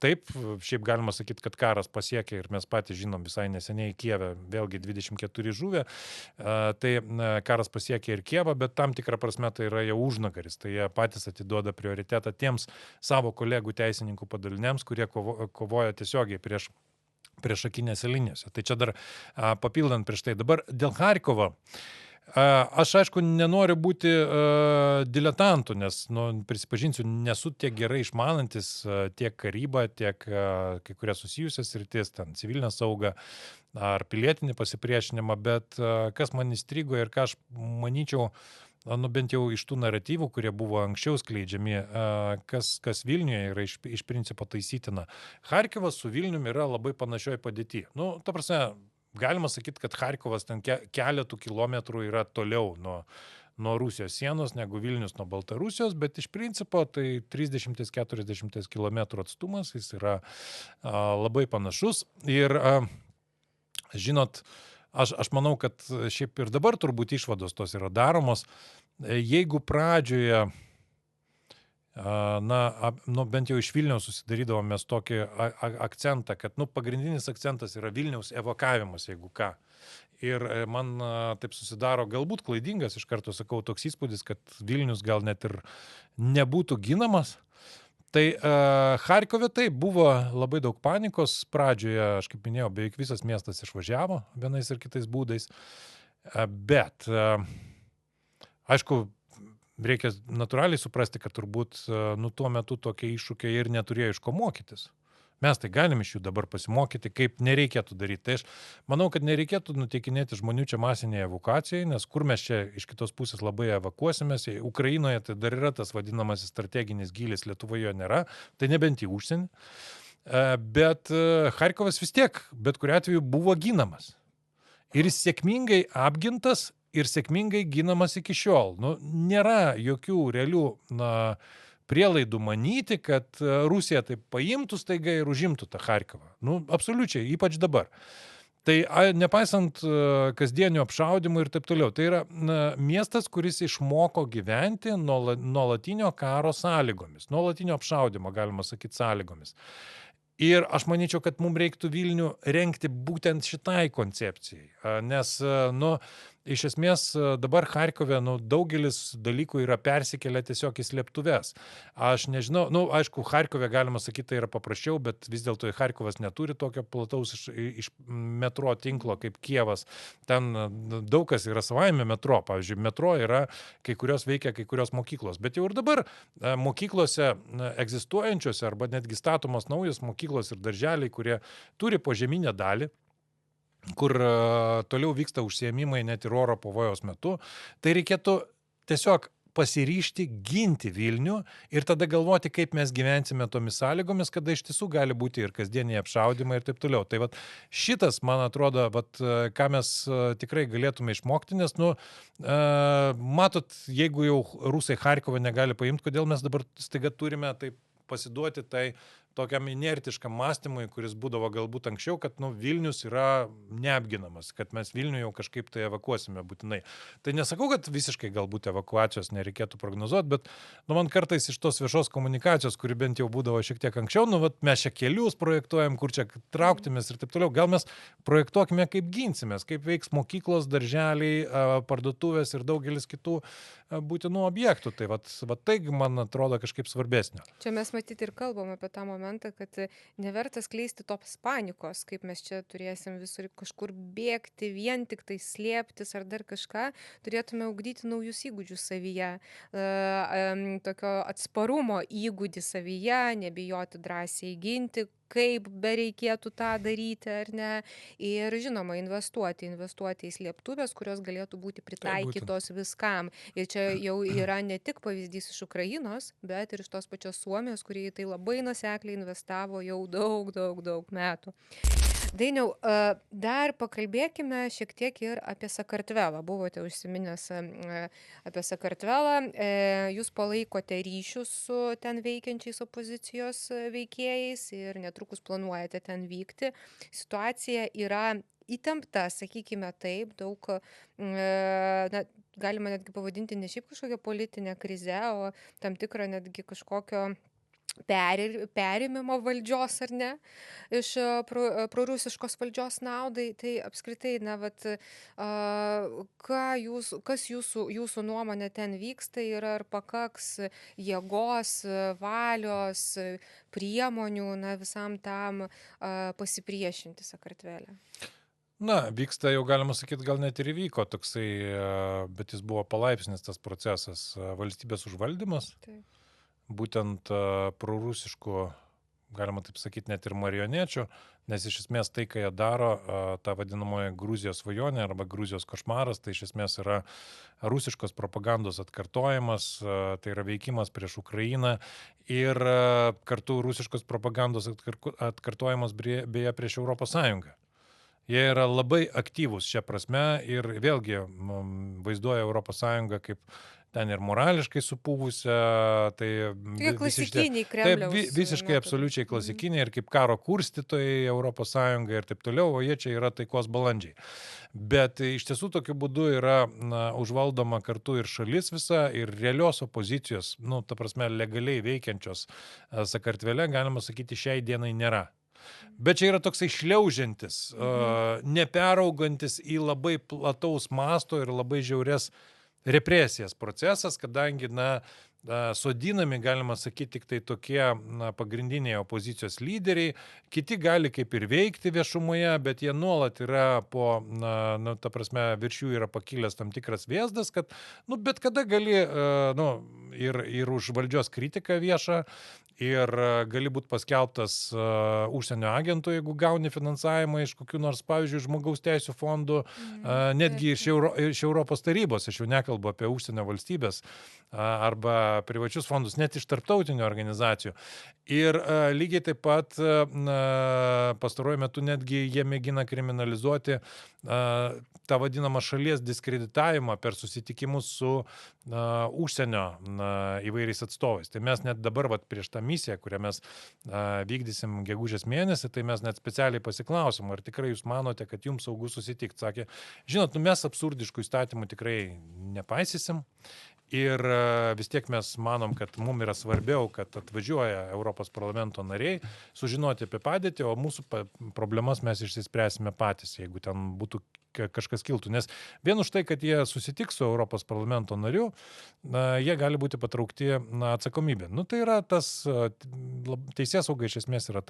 taip, šiaip galima sakyti, kad karas pasiekė ir mes patys žinom visai neseniai Kijeve, vėlgi 24 žuvę, tai karas pasiekė ir Kijevą, bet tam tikrą prasme tai yra jau užnagaris, tai jie patys atiduoda prioritetą tiems savo kolegų teisininkų padaliniams, kurie kovoja tiesiogiai priešakinėse linijose. Tai čia dar papildant prieš tai. Dabar dėl Charkovo. Aš aišku nenoriu būti diletantu, nes, prisipažinsiu, nesu tiek gerai išmanantis tiek karybą, tiek kai kurias susijusias sritis, ten civilinę saugą ar pilietinį pasipriešinimą, bet kas man įstrigo ir ką aš manyčiau, bent jau iš tų naratyvų, kurie buvo anksčiau skleidžiami, kas Vilniuje yra iš principo taisytina. Charkovas su Vilniumi yra labai panašioj padėty. Ta prasme, galima sakyti, kad Charkovas ten keletų kilometrų yra toliau nuo Rusijos sienos negu Vilnius nuo Baltarusijos, bet iš principo tai 30-40 km atstumas, jis yra labai panašus. Ir žinot, aš manau, kad šiaip ir dabar turbūt išvados tos yra daromos. Jeigu pradžioje bent jau iš Vilniaus susidarydavom mes tokį akcentą, kad pagrindinis akcentas yra Vilniaus evakuavimas, jeigu ką. Ir man taip susidaro galbūt klaidingas, iš karto sakau, toks įspūdis, kad Vilnius gal net ir nebūtų ginamas. Tai Charkove taip buvo labai daug panikos pradžioje, aš kaip minėjau, beveik visas miestas išvažiavo vienais ir kitais būdais. Bet, aišku, reikia natūraliai suprasti, kad turbūt tuo metu tokie iššūkiai ir neturėjo iš ko mokytis. Mes tai galim iš jų dabar pasimokyti, kaip nereikėtų daryti. Tai aš manau, kad nereikėtų nuteikinėti žmonių čia masinėje evakuacijai, nes kur mes čia iš kitos pusės labai evakuosimės. Ukrainoje tai dar yra tas vadinamasis strateginis gylis, Lietuvoje nėra, tai nebent į užsienį. Bet Charkovas vis tiek, bet kuriuo atveju, buvo ginamas. Ir jis sėkmingai apgintas ir sėkmingai ginamas iki šiol. Nėra jokių realių prielaidų manyti, kad Rusija taip paimtų staiga ir užimtų tą Charkovą. Nu, absoliučiai, ypač dabar. Tai nepaisant kasdienio apšaudimų ir taip toliau, tai yra miestas, kuris išmoko gyventi nuolatinio karo sąlygomis, nuolatinio apšaudimo, galima sakyti, sąlygomis. Ir aš manyčiau, kad mums reiktų Vilnių rengti būtent šitai koncepcijai, nes, nu, iš esmės dabar Charkove, nu, daugelis dalykų yra persikėlę tiesiog į slėptuves. Aš nežinau, nu, aišku, Charkove galima sakyti, tai yra paprasčiau, bet vis dėlto Charkovas neturi tokio plataus iš metro tinklo kaip Kijevas. Ten daug kas yra savaime metro. Pavyzdžiui, metro yra, kai kurios veikia kai kurios mokyklos. Bet jau ir dabar mokyklose egzistuojančiose arba netgi statomos naujos mokyklos ir darželiai, kurie turi požeminę dalį, kur toliau vyksta užsiėmimai net ir oro pavojaus metu, tai reikėtų tiesiog pasiryžti ginti Vilnių ir tada galvoti, kaip mes gyvensime tomis sąlygomis, kada iš tiesų gali būti ir kasdieniai apšaudimai ir taip toliau. Tai vat šitas, man atrodo, ką mes tikrai galėtume išmokti, nes, nu, matot, jeigu jau rusai Charkovą negali paimti, kodėl mes dabar staiga turime taip pasiduoti tai tokiam inertiškam mąstymui, kuris būdavo galbūt anksčiau, kad, nu, Vilnius yra neapginamas, kad mes Vilnių jau kažkaip tai evakuosime būtinai. Tai nesakau, kad visiškai galbūt evakuacijos nereikėtų prognozuoti, bet, nu, man kartais iš tos viešos komunikacijos, kuri bent jau būdavo šiek tiek anksčiau, nu, mes čia kelius projektuojam, kur čia trauktimės ir taip toliau, gal mes projektuokime, kaip ginsimės, kaip veiks mokyklos, darželiai, parduotuvės ir daugelis kitų būtinų objektų. Tai tai, man atrodo, kažkaip svarbesnio. Čia mes matyti ir kalbam apie tą momentą, kad neverta skleisti tos panikos, kaip mes čia turėsim visur kažkur bėgti, vien tik tai slėptis ar dar kažką, turėtume ugdyti naujus įgūdžius savyje, tokio atsparumo įgūdį savyje, nebijoti drąsiai ginti, kaip bereikėtų tą daryti ar ne, ir žinoma investuoti į slėptuvės, kurios galėtų būti pritaikytos viskam. Ir čia jau yra ne tik pavyzdys iš Ukrainos, bet ir iš tos pačios Suomijos, kurie į tai labai nuosekliai investavo jau daug metų. Dainiau, dar pakalbėkime šiek tiek ir apie Sakartvelą. Buvote užsiminęs apie Sakartvelą. Jūs palaikote ryšius su ten veikiančiais opozicijos veikėjais ir netrukus planuojate ten vykti. Situacija yra įtempta, sakykime taip, daug, galima netgi pavadinti ne šiaip kažkokią politinę krizę, o tam tikrą netgi kažkokio perėmimo valdžios, ar ne, iš prorusiškos valdžios naudai. Tai apskritai, kas jūsų nuomonė ten vyksta ir ar pakaks jėgos, valios, priemonių visam tam pasipriešinti Sakartvele? Na, vyksta, jau galima sakyti, gal net ir įvyko toksai, bet jis buvo palaipsnis tas procesas, valstybės užvaldymas. Taip. Būtent prorusiškų, galima taip sakyti, net ir marionečių, nes iš esmės tai, ką jie daro, ta vadinamoji Gruzijos svajonė arba Gruzijos košmaras, tai iš esmės yra rusiškos propagandos atkartojimas, tai yra veikimas prieš Ukrainą ir kartu rusiškos propagandos atkartojimas beje prieš Europos Sąjungą. Jie yra labai aktyvūs šią prasme ir vėlgi vaizduoja Europos Sąjungą kaip ten ir morališkai supūvusią, tai klasikiniai Kremliaus. Taip, visiškai absoliučiai klasikiniai ir kaip karo kurstytojai Europos Sąjungai ir taip toliau, o jie čia yra taikos balandžiai. Bet iš tiesų tokiu būdu yra užvaldoma kartu ir šalis visa, ir realios opozicijos, nu, ta prasme, legaliai veikiančios Sakartvele, galima sakyti, šiai dienai nėra. Bet čia yra toksai šliaužiantis, neperaugantis į labai plataus masto ir labai žiaurias represijas procesas, kadangi, sodinami, galima sakyti, tik tai tokie pagrindiniai opozicijos lyderiai, kiti gali kaip ir veikti viešumoje, bet jie nuolat yra ta prasme, virš jų yra pakilęs tam tikras vėzdas, kad, bet kada gali, ir už valdžios kritiką viešą, ir gali būti paskelbtas užsienio agentų, jeigu gauni finansavimą iš kokių nors, pavyzdžiui, žmogaus teisų fondų, Taip, netgi taip. iš Europos tarybos, aš jau nekalbu apie užsienio valstybės arba privačius fondus, net iš tarptautinių organizacijų. Ir lygiai taip pat pastaruoju metu netgi jie mėgina kriminalizuoti tą vadinamą šalies diskreditavimą per susitikimus su užsienio įvairiais atstovais. Tai mes net dabar prieš tą misiją, kurią mes vykdysim gegužės mėnesį, tai mes net specialiai pasiklausim, ar tikrai jūs manote, kad jums saugu susitikti. Sakė, žinot, mes absurdiškų įstatymų tikrai nepaisysim. Ir vis tiek mes manom, kad mums yra svarbiau, kad atvažiuoja Europos parlamento nariai, sužinoti apie padėtį, o mūsų problemas mes išsispręsime patys, jeigu ten būtų kažkas kiltų. Nes vien už tai, kad jie susitiks su Europos parlamento nariu, jie gali būti patraukti atsakomybė. Nu, tai yra tas teisėsauga iš esmės yra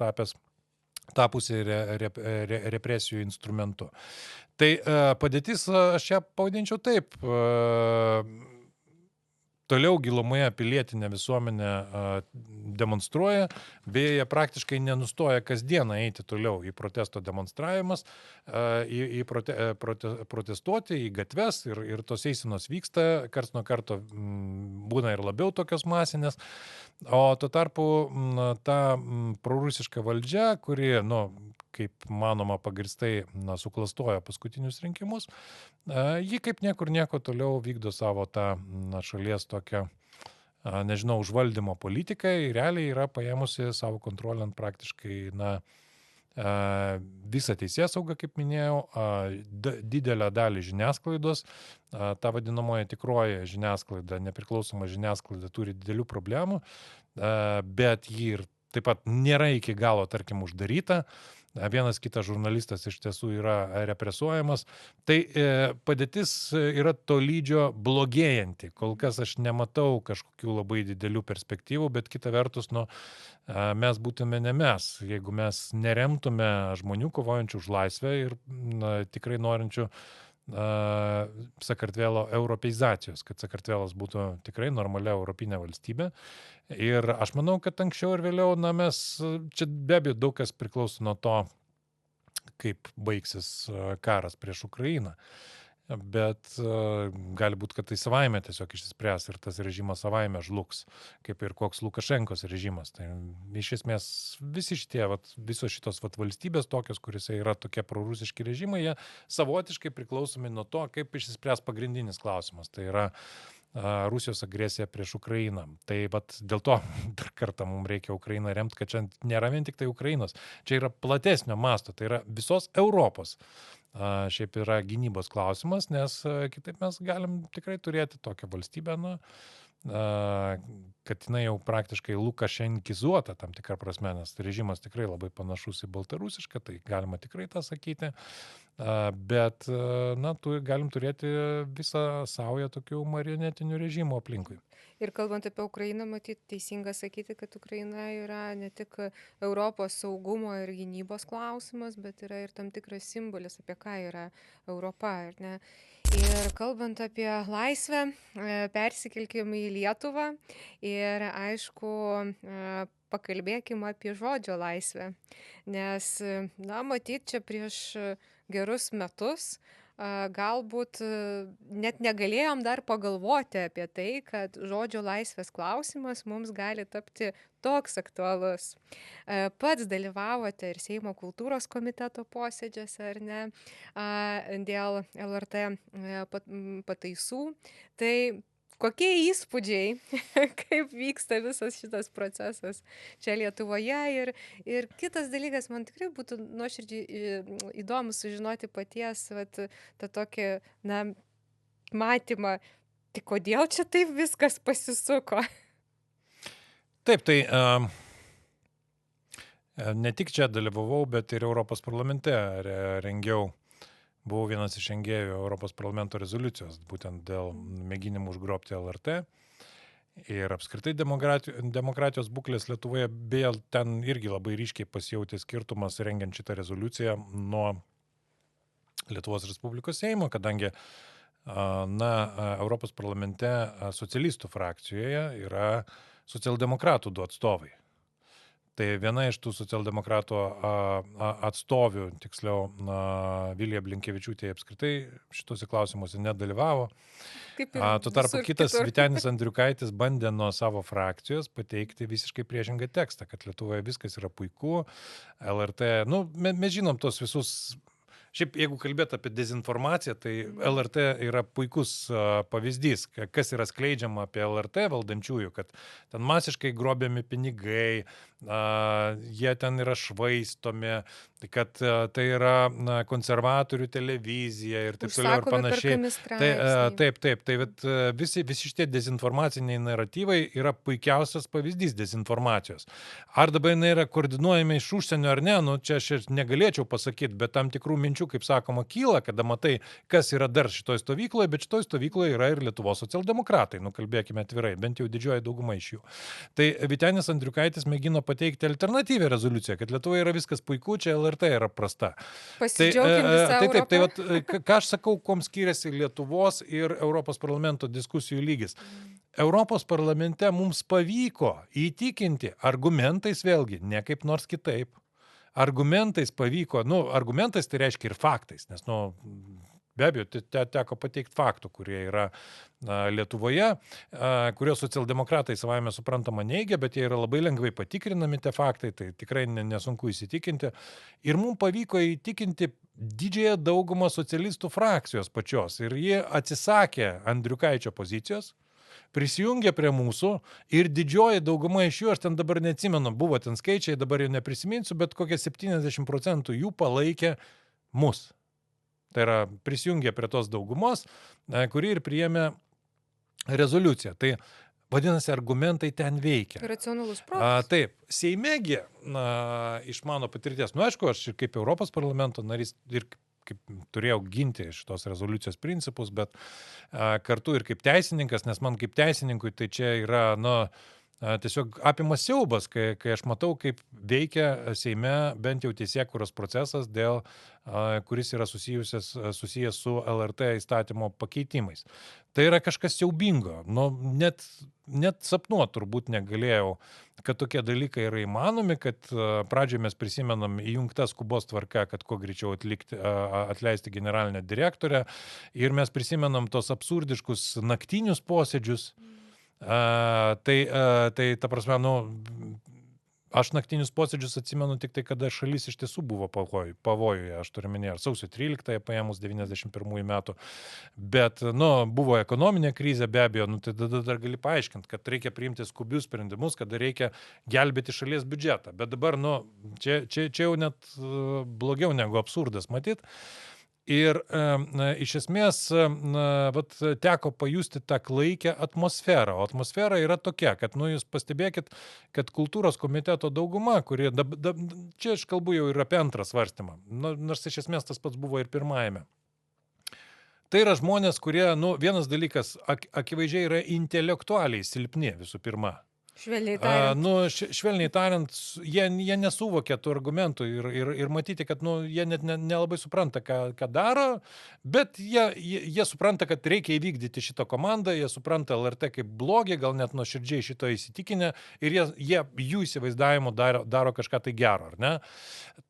tapusi represijų instrumentu. Tai padėtis, aš ją pavadinčiau taip, toliau gilumoje pilietinė visuomenė demonstruoja, beje, jie praktiškai nenustoja kasdieną eiti toliau į protesto demonstravimas, protestuoti į gatves ir tos eisenos vyksta, karts nuo karto būna ir labiau tokios masinės, o tuo tarpu ta prorusiška valdžia, kuri, kaip manoma, pagristai suklastoja paskutinius rinkimus, ji kaip niekur nieko toliau vykdo savo tą šalies tokią, nežinau, užvaldymo politiką ir realiai yra paėmusi savo kontrolę praktiškai, visą teisėsaugą, kaip minėjau, didelę dalį žiniasklaidos, ta vadinamoji tikroji žiniasklaida, nepriklausoma žiniasklaida turi didelių problemų, bet ji ir taip pat nėra iki galo, tarkim, uždaryta. Vienas kitas žurnalistas iš tiesų yra represuojamas. Tai padėtis yra tolydžio blogėjanti. Kol kas aš nematau kažkokių labai didelių perspektyvų, bet kita vertus, mes būtume ne mes, jeigu mes neremtume žmonių kovojančių už laisvę ir tikrai norinčių Sakartvelo europeizacijos, kad Sakartvelas būtų tikrai normalia europinė valstybė. Ir aš manau, kad anksčiau ir vėliau, mes, čia be abejo daug kas priklauso nuo to, kaip baigsis karas prieš Ukrainą. Bet gali būti, kad tai savaime tiesiog išsispręs ir tas režimas savaime žlugs, kaip ir koks Lukašenkos režimas. Tai iš esmės visos šitos valstybės tokios, kuriuose yra tokie prorusiški režimai, jie savotiškai priklausomi nuo to, kaip išsispręs pagrindinis klausimas. Tai yra Rusijos agresija prieš Ukrainą. Tai dėl to dar kartą mums reikia Ukrainą remti, kad čia nėra vien tik tai Ukrainos. Čia yra platesnio masto, tai yra visos Europos. Šiaip yra gynybos klausimas, nes kitaip mes galim tikrai turėti tokią valstybę, kad jinai jau praktiškai lukašenkizuota tam tikrą prasme, nes režimas tikrai labai panašus į baltarusišką, tai galima tikrai tą sakyti, bet galim turėti visą saują tokių marionetinių režimų aplinkui. Ir kalbant apie Ukrainą, matyt, teisinga sakyti, kad Ukraina yra ne tik Europos saugumo ir gynybos klausimas, bet yra ir tam tikras simbolis, apie ką yra Europa, ar ne? Ir kalbant apie laisvę, persikelkime į Lietuvą ir aišku, pakalbėkime apie žodžio laisvę, nes, matyt, čia prieš gerus metus galbūt net negalėjom dar pagalvoti apie tai, kad žodžio laisvės klausimas mums gali tapti toks aktualus. Pats dalyvavote ir Seimo kultūros komiteto posėdžiuose, ar ne, dėl LRT pataisų. Tai kokie įspūdžiai, kaip vyksta visas šitas procesas čia Lietuvoje ir kitas dalykas, man tikrai būtų nuoširdžiai įdomu sužinoti paties tą tokį, matymą, tai kodėl čia taip viskas pasisuko? Taip, tai ne tik čia dalyvavau, bet ir Europos parlamente rengiau. Buvau vienas iš rengėjų Europos parlamento rezoliucijos, būtent dėl mėginimų užgrobti LRT. Ir apskritai demokratijos būklės Lietuvoje, beje, ten irgi labai ryškiai pasijautė skirtumas rengiant šitą rezoliuciją nuo Lietuvos Respublikos Seimo, kadangi Europos parlamente socialistų frakcijoje yra socialdemokratų du atstovai. Tai viena iš tų socialdemokratų atstovių, tiksliau, Vilija Blinkevičiūtė apskritai šituose klausimuose nedalyvavo. Kaip ir Tuo tarpu visur kitas kitur. Vytenis Andriukaitis bandė nuo savo frakcijos pateikti visiškai priešingą tekstą, kad Lietuvoje viskas yra puiku, LRT, nu, mes žinom tos visus. Šiaip, jeigu kalbėt apie dezinformaciją, tai LRT yra puikus pavyzdys, kas yra skleidžiama apie LRT valdančiųjų, kad ten masiškai grobiami pinigai, jie ten yra švaistomi, kad tai yra konservatorių televizija ir taip toliau ir Užsakomi panašiai. perkami straipsniai. Taip, tai visi šitie dezinformaciniai naratyvai yra puikiausias pavyzdys dezinformacijos. Ar dabar jinai yra koordinuojami iš užsienio ar ne, nu čia aš negalėčiau pasakyti, bet tam tikrų minčių, kaip sakoma, kyla, kada matai, kas yra dar šitoj stovykloje, bet šitoj stovykloje yra ir Lietuvos socialdemokratai, nu kalbėkime atvirai, bent jau didžioji dauguma iš jų. Tai Vytenis Andriukaitis mėgino pateikti alternatyvią rezoliuciją, kad Lietuvoje yra viskas puiku, čia LRT yra prasta. Pasidžiaukim visą Taip, tai Europą. ką aš sakau, kuom skiriasi Lietuvos ir Europos parlamento diskusijų lygis. Europos parlamente mums pavyko įtikinti argumentais vėlgi, ne kaip nors kitaip. Argumentais pavyko, argumentais tai reiškia ir faktais, nes, be abejo, teko pateikti faktų, kurie yra Lietuvoje, kurios socialdemokratai savaime suprantama neigia, bet jie yra labai lengvai patikrinami tie faktai, tai tikrai nesunku įsitikinti. Ir mums pavyko įtikinti didžiąją daugumą socialistų frakcijos pačios. Ir jie atsisakė Andriukaičio pozicijos, prisijungė prie mūsų ir didžioji dauguma iš jų, aš ten dabar neatsimenu, buvo ten skaičiai, dabar jau neprisiminsiu, bet kokie 70% jų palaikė mus. Tai yra prisijungė prie tos daugumos, kuri ir priėmė rezoliuciją. Tai vadinasi, argumentai ten veikia. Racionalus protas. Taip, Seimegi, iš mano patirties, aišku, aš kaip Europos parlamento narys ir kaip turėjau ginti šitos rezoliucijos principus, bet kartu ir kaip teisininkas, nes man kaip teisininkui tai čia yra, tiesiog apima siaubas, kai aš matau, kaip veikia Seime bent jau teisėkūros procesas, kuris yra susijęs su LRT įstatymo pakeitimais. Tai yra kažkas siaubingo. Net sapnuot turbūt negalėjau, kad tokie dalykai yra įmanomi, kad pradžioje mes prisimenam įjungtą skubos tvarka, kad kuo greičiau atleisti generalinę direktorę, ir mes prisimenam tos absurdiškus naktinius posėdžius. Tai ta prasme, aš naktinius posėdžius atsimenu tik tai, kada šalis iš tiesų buvo pavojuje, aš turiu minėti, ar sausio 13-ąją paėmus 91 metų, bet, buvo ekonominė krizė, be abejo, tai tada dar gali paaiškinti, kad reikia priimti skubius sprendimus, kada reikia gelbėti šalies biudžetą, bet dabar, čia jau net blogiau negu absurdas matyt. Ir iš esmės teko pajusti tą klaikę atmosferą. O atmosfera yra tokia, kad jūs pastebėkit, kad kultūros komiteto dauguma, kurie, čia aš kalbu jau ir apie antrą svarstymą, nors iš esmės tas pats buvo ir pirmajame. Tai yra žmonės, kurie, vienas dalykas, akivaizdžiai yra intelektualiai silpni visų pirma. Švelniai tariant. Švelniai tariant, jie nesuvokia tų argumentų ir matyti, kad jie net nelabai supranta, ką daro, bet jie supranta, kad reikia įvykdyti šitą komandą, jie supranta LRT kaip blogį, gal net nuoširdžiai šito įsitikinę, ir jie jų įsivaizdavimu daro kažką tai gero, ar ne?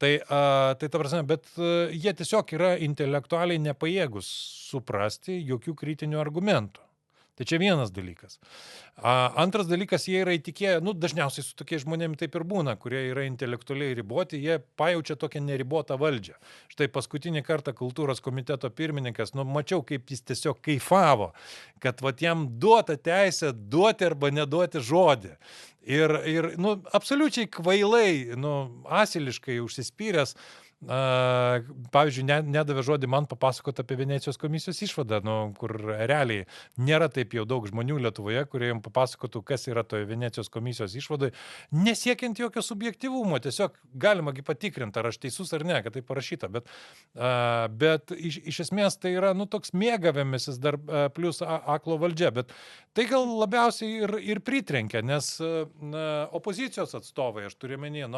Tai ta prasme, bet jie tiesiog yra intelektualiai nepajėgus suprasti jokių kritinių argumentų. Tai čia vienas dalykas. Antras dalykas, jie yra įtikėję, dažniausiai su tokiais žmonėmis taip ir būna, kurie yra intelektualiai riboti, jie pajaučia tokią neribotą valdžią. Štai paskutinį kartą kultūros komiteto pirmininkas, mačiau, kaip jis tiesiog kaifavo, kad jam duota teisė duoti arba neduoti žodį. Ir absoliučiai kvailai, asiliškai užsispyręs, pavyzdžiui, nedavė žodį man papasakoti apie Venecijos komisijos išvadą, kur realiai nėra taip jau daug žmonių Lietuvoje, kurie jums papasakotų, kas yra toje Venecijos komisijos išvadoje, nesiekiant jokio subjektyvumo, tiesiog galima patikrinti, ar aš teisus ar ne, kad tai parašyta, bet iš esmės tai yra toks mėgavimasis dar plus aklo valdžia, bet tai gal labiausiai ir pritrenkia, nes opozicijos atstovai, aš turiu menį,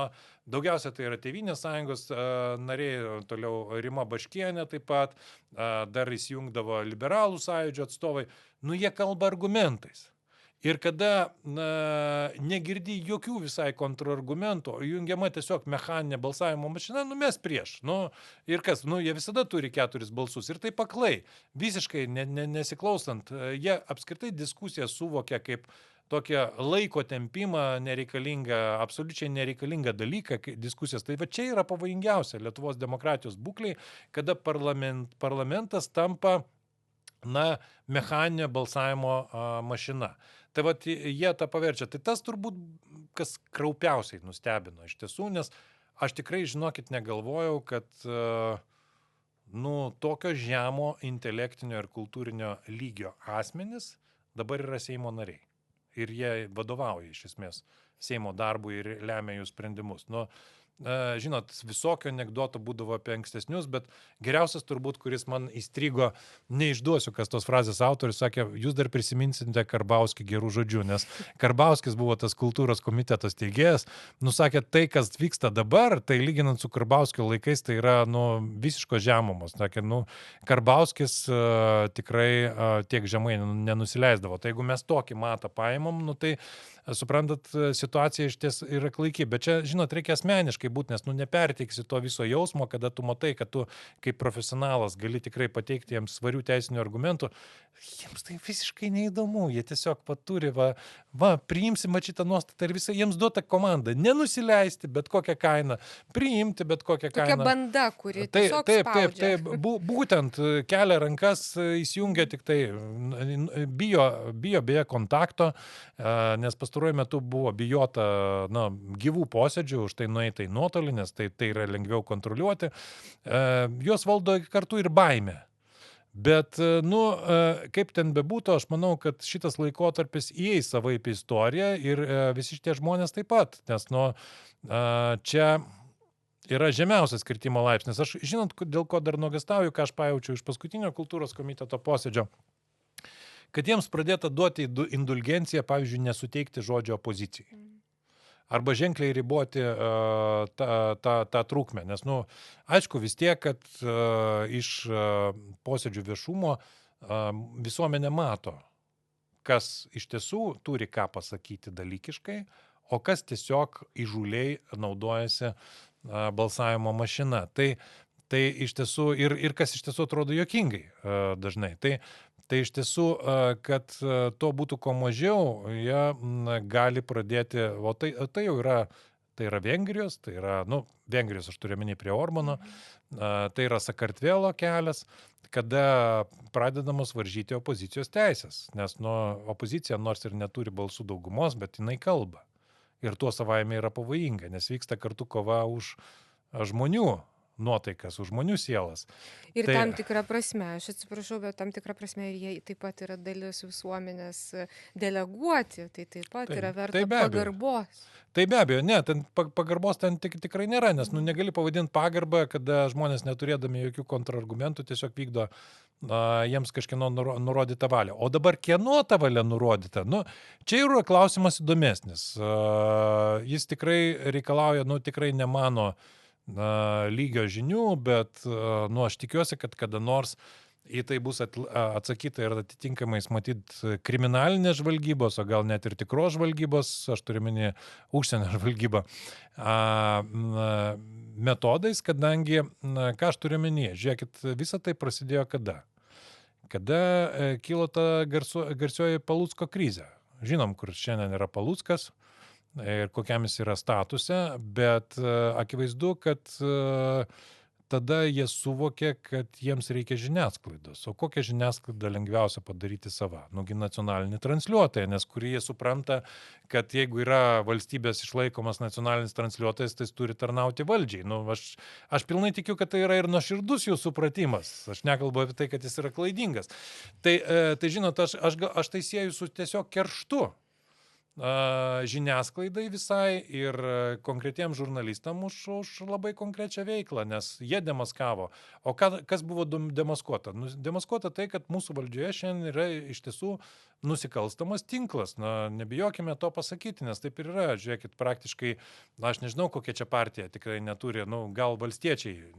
daugiausia tai yra Tėvynės sąjungos nariai, toliau Rima Baškienė taip pat, dar įsijungdavo liberalų sąjūdžio atstovai, jie kalba argumentais. Ir kada negirdi jokių visai kontrargumentų, jungiama tiesiog mechaninė balsavimo mašina, nu mes prieš. Nu, ir kas, nu jie visada turi 4 balsus. Ir tai paklai, visiškai nesiklausant, jie apskritai diskusiją suvokia kaip tokią laiko tempimą nereikalingą, absoliučiai nereikalingą dalyką, diskusijas. Tai va čia yra pavojingiausia Lietuvos demokratijos būklei, kada parlamentas tampa mechaninė balsavimo mašina. Tai vat jie tą paverčia. Tai tas turbūt, kas kraupiausiai nustebino iš tiesų, nes aš tikrai, žinokit, negalvojau, kad tokio žemo intelektinio ir kultūrinio lygio asmenys dabar yra Seimo nariai. Ir jie vadovauja iš esmės Seimo darbui ir lemia jų sprendimus. Žinot, visokio anekdoto būdavo apie ankstesnius, bet geriausias turbūt, kuris man įstrigo, neišduosiu, kas tos frazės autorius sakė, jūs dar prisiminsite Karbauskį gerų žodžių, nes Karbauskis buvo tas kultūros komiteto steigėjas, sakė, tai, kas vyksta dabar, tai lyginant su Karbauskio laikais, tai yra, visiškos žemumos. Sakė, Karbauskis tikrai tiek žemai nenusileisdavo. Tai jeigu mes tokį matą paimam, tai suprantat, situacija iš ties yra klaiki, bet čia, žinot, reikia asmeniškai būti, nes neperteiksi to viso jausmo, kada tu matai, kad tu kaip profesionalas gali tikrai pateikti jiems svarių teisinių argumentų, jiems tai visiškai neįdomu, jie tiesiog turi, priimsim šitą nuostatą ir visą jiems duota komanda, nenusileisti bet kokią kainą, priimti bet kokią kainą. Tokia banda, kuri tiesiog spaudžia. Taip, būtent kelia rankas, įsijungia tik tai, bijo beje kontakto, nes pastaruoju metu buvo bijota gyvų posėdžių, už tai nueita į nuotolį, nes tai yra lengviau kontroliuoti. Jos valdo kartu ir baimė. Bet, kaip ten bebūtų, aš manau, kad šitas laikotarpis įeis savaip į istoriją ir visi šitie žmonės taip pat, nes, čia yra žemiausias kritimo laipsnis. Aš, žinot, dėl ko dar nuogąstauju, ką aš pajaučiau iš paskutinio kultūros komiteto posėdžio, kad jiems pradėta duoti indulgenciją, pavyzdžiui, nesuteikti žodžio opozicijai. Arba ženkliai riboti tą trukmę. Nes, aišku, vis tiek, kad iš posėdžių viešumo visuomenė mato, kas iš tiesų turi ką pasakyti dalykiškai, o kas tiesiog įžūliai naudojasi balsavimo mašina. Tai iš tiesų, ir kas iš tiesų atrodo juokingai dažnai. Tai iš tiesų, kad to būtų kuo mažiau, jie gali pradėti, o tai jau yra, tai yra Vengrijos, tai yra, Vengrijos aš turiu omeny prie Orbano, tai yra Sakartvelo kelias, kada pradedamos varžyti opozicijos teisės, nes opozicija nors ir neturi balsų daugumos, bet jinai kalba. Ir tuo savaime yra pavojinga, nes vyksta kartu kova už žmonių nuotaikas, už žmonių sielas. Ir tam tikrą prasme, aš atsiprašau, bet tam tikrą prasme jie taip pat yra dalis visuomenės deleguoti, tai taip pat yra verta pagarbos. Tai be abejo, ne, pagarbos ten tikrai nėra, nes negali pavadinti pagarbą, kada žmonės neturėdami jokių kontrargumentų tiesiog vykdo jiems kažkieno nurodytą valią. O dabar kieno ta valia nurodyta? Čia yra klausimas įdomesnis. Jis tikrai reikalauja, tikrai ne mano lygio žinių, bet aš tikiuosi, kad kada nors į tai bus atsakyta ir atitinkamais matyt kriminalinės žvalgybos, o gal net ir tikros žvalgybos, aš turiu minį užsienio žvalgybą, metodais, kadangi, ką aš turiu minį, žiūrėkit, visa tai prasidėjo kada? Kada kilo ta garsioji Palucko krizė. Žinom, kur šiandien yra Paluckas ir kokiam jis yra statuse, bet akivaizdu, kad tada jie suvokė, kad jiems reikia žiniasklaidos. O kokią žiniasklaidą lengviausia padaryti sava? Nacionalinį transliuotoją, nes kurį jie supranta, kad jeigu yra valstybės išlaikomas nacionalinis transliuotojas, tai jis turi tarnauti valdžiai. Aš pilnai tikiu, kad tai yra ir nuoširdus jų supratimas. Aš nekalbu apie tai, kad jis yra klaidingas. Tai žinot, aš tai sieju su tiesiog kerštu. žiniasklaidai visai ir konkretiems žurnalistam už labai konkrečią veiklą, nes jie demaskavo. O kas buvo demaskuota? Demaskuota tai, kad mūsų valdžioje šiandien yra iš tiesų nusikalstamas tinklas. Na, nebijokime to pasakyti, nes taip ir yra. Žiūrėkit, praktiškai, na, aš nežinau, kokia čia partija tikrai neturi, gal valstiečiai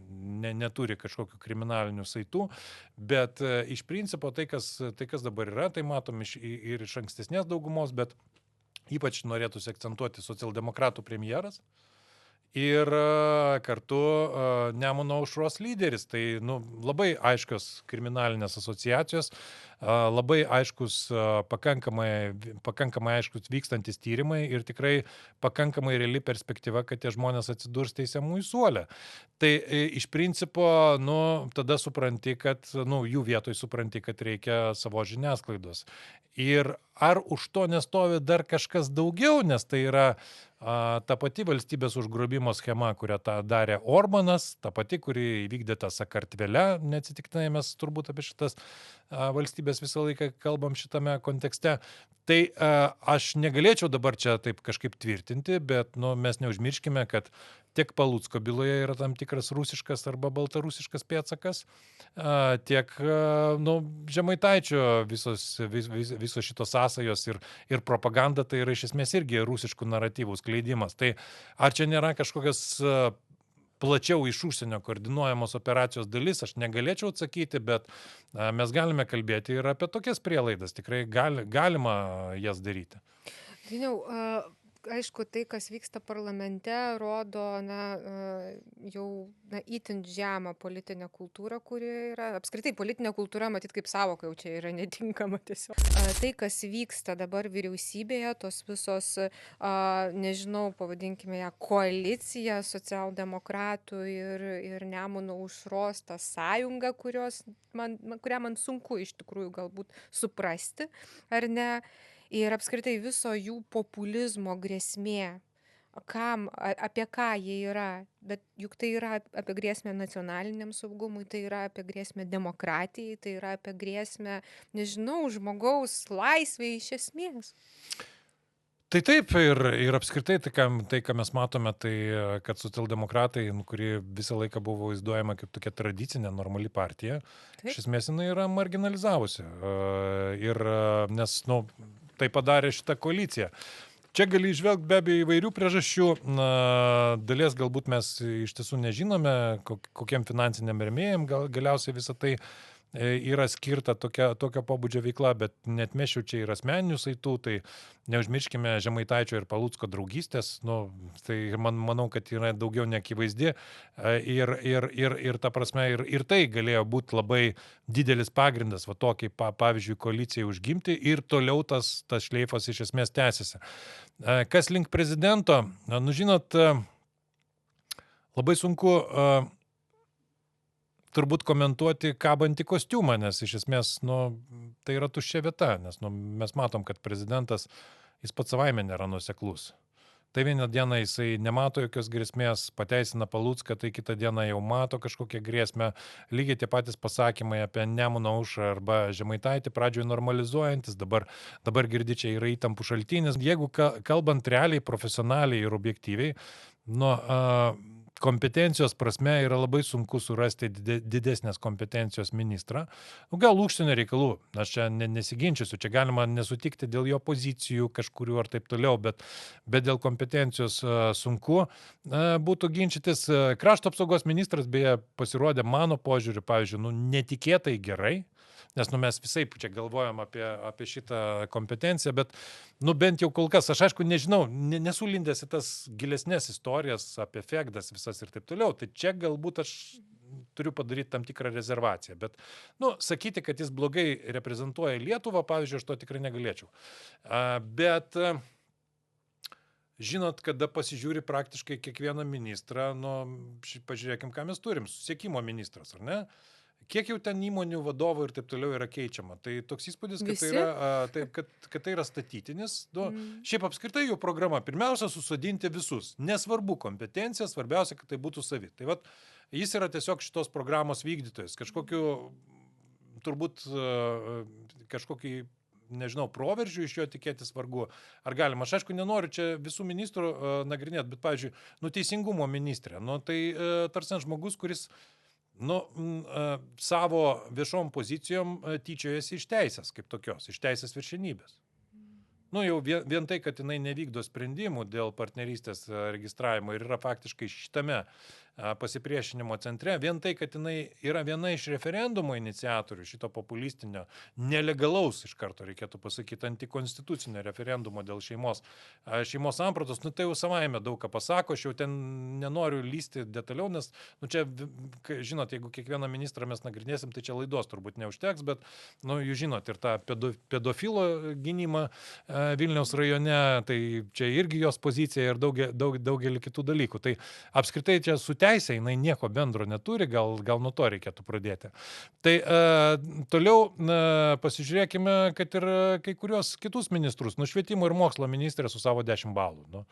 neturi kažkokių kriminalinių saitų, bet iš principo tai, kas dabar yra, tai matom ir iš ankstesnės daugumos, bet ypač norėtųsi akcentuoti socialdemokratų premjeras ir kartu Nemuno aušros lyderis. Tai labai aiškios kriminalinės asociacijos, labai aiškus, pakankamai aiškus vykstantis tyrimai ir tikrai pakankamai reali perspektyva, kad tie žmonės atsidurs teisiamųjų suole. Tai iš principo, tada supranti, kad, jų vietoj supranti, kad reikia savo žiniasklaidos. Ir ar už to nestovi dar kažkas daugiau, nes tai yra ta pati valstybės užgrobimo schema, kurią tą darė Orbanas, ta pati, kuri įvykdyta Sakartvele, neatsitiktinai mes turbūt apie šitas valstybės visą laiką kalbam šitame kontekste. Tai aš negalėčiau dabar čia taip kažkaip tvirtinti, bet mes neužmirškime, kad tiek Palucko byloje yra tam tikras rusiškas arba baltarusiškas pėdsakas, tiek Žemaitaičio visos šitos sąsajos ir propaganda, tai yra iš esmės irgi rusiškų naratyvų skleidimas. Tai ar čia nėra kažkokios plačiau iš užsienio koordinuojamos operacijos dalis, aš negalėčiau atsakyti, bet mes galime kalbėti ir apie tokias prielaidas. Tikrai galima jas daryti. Dainiau, aišku, tai, kas vyksta parlamente, rodo jau itin žemą politinę kultūrą, kuri yra, apskritai politinė kultūra, matyt, kaip savoka jau čia yra netinkama tiesiog. Tai, kas vyksta dabar vyriausybėje, tos visos, nežinau, pavadinkime ją koalicija socialdemokratų ir Nemuno aušros, ta sąjunga, kurią man sunku iš tikrųjų galbūt suprasti, ar ne? Ir apskritai viso jų populizmo grėsmė, apie ką jie yra, bet juk tai yra apie grėsmę nacionaliniam saugumui, tai yra apie grėsmę demokratijai, tai yra apie grėsmę, nežinau, žmogaus laisvei iš esmės. Tai taip, ir apskritai tai, ką mes matome, tai kad socialdemokratai, kuri visą laiką buvo vaizduojama kaip tokia tradicinė, normali partija, iš esmės jinai yra marginalizavusi. Ir nes, tai padarė šitą koaliciją. Čia gali išvelgti be abejo įvairių priežasčių. Dalies galbūt mes iš tiesų nežinome, kokiem finansiniam rėmėjam galiausiai visą tai yra skirta tokio pobūdžio veikla, bet netmešiu čia ir asmeninių saitų, tai neužmirškime Žemaitaičio ir Palucko draugystės, tai manau, kad yra daugiau neakivaizdi ir ta prasme, ir tai galėjo būti labai didelis pagrindas, va tokiai, pavyzdžiui, koalicijai užgimti ir toliau tas šleifas iš esmės tęsiasi. Kas link prezidento, žinot, labai sunku turbūt komentuoti kabantį kostiumą, nes iš esmės, tai yra tuščia vieta, nes mes matom, kad prezidentas, jis pats savaime nėra nuoseklus. Tai vieną dieną jisai nemato jokios grėsmės, pateisina Palucką, tai kitą dieną jau mato kažkokią grėsmę, lygiai tie patys pasakymai apie Nemuno aušrą arba Žemaitaitį pradžioje normalizuojantis, dabar girdi čia yra įtampų šaltinis. Jeigu kalbant realiai, profesionaliai ir objektyviai, kompetencijos prasme yra labai sunku surasti didesnės kompetencijos ministrą. Gal užsienio reikalų, aš čia nesiginčiusiu, čia galima nesutikti dėl jo pozicijų kažkurių ar taip toliau, bet dėl kompetencijos sunku būtų ginčytis. Krašto apsaugos ministras beje pasirodė mano požiūriu, pavyzdžiui, netikėtai gerai. Nes mes visai čia galvojam apie šitą kompetenciją, bet bent jau kol kas, aš aišku nežinau, nesu lindęs į tas gilesnės istorijas apie Fegdas visas ir taip toliau, tai čia galbūt aš turiu padaryti tam tikrą rezervaciją, bet sakyti, kad jis blogai reprezentuoja Lietuvą, pavyzdžiui, aš to tikrai negalėčiau. Bet žinot, kada pasižiūri praktiškai kiekvieną ministrą, pažiūrėkim, ką mes turim, susisiekimo ministras, ar ne? Kiek jau ten įmonių vadovų ir taip toliau yra keičiama. Tai toks įspūdis, kad tai yra statytinis. Šiaip apskritai jų programa, pirmiausia, susodinti visus. Nesvarbu kompetencija, svarbiausia, kad tai būtų savi. Tai vat, jis yra tiesiog šitos programos vykdytojas. Turbūt kažkokį nežinau, proveržių iš jo tikėtis vargu. Ar galima? Aš aišku nenoriu čia visų ministrų nagrinėti, bet, pavyzdžiui, teisingumo ministrė, tai tarsi žmogus, kuris savo viešom pozicijom tyčiojasi iš teisės kaip tokios, iš teisės viršenybės. Jau vien tai, kad jinai nevykdo sprendimų dėl partnerystės registravimo ir yra faktiškai šitame pasipriešinimo centre, vien tai, kad jinai yra viena iš referendumo iniciatorių šito populistinio, nelegalaus, iš karto reikėtų pasakyti, antikonstitucinio referendumo dėl šeimos sampratos, tai jau savaime daug ką pasako, aš jau ten nenoriu lysti detaliau, nes, čia, žinot, jeigu kiekvieną ministrą mes nagrinėsim, tai čia laidos turbūt neužteks, bet, jūs žinot, ir tą pedofilo gynimą Vilniaus rajone, tai čia irgi jos pozicija ir daugelį kitų dalykų. Tai apskritai čia su teisė jinai nieko bendro neturi, gal nuo to reikėtų pradėti. Tai toliau pasižiūrėkime, kad ir kai kurios kitus ministrus, švietimo ir mokslo ministrė su savo 10 balų.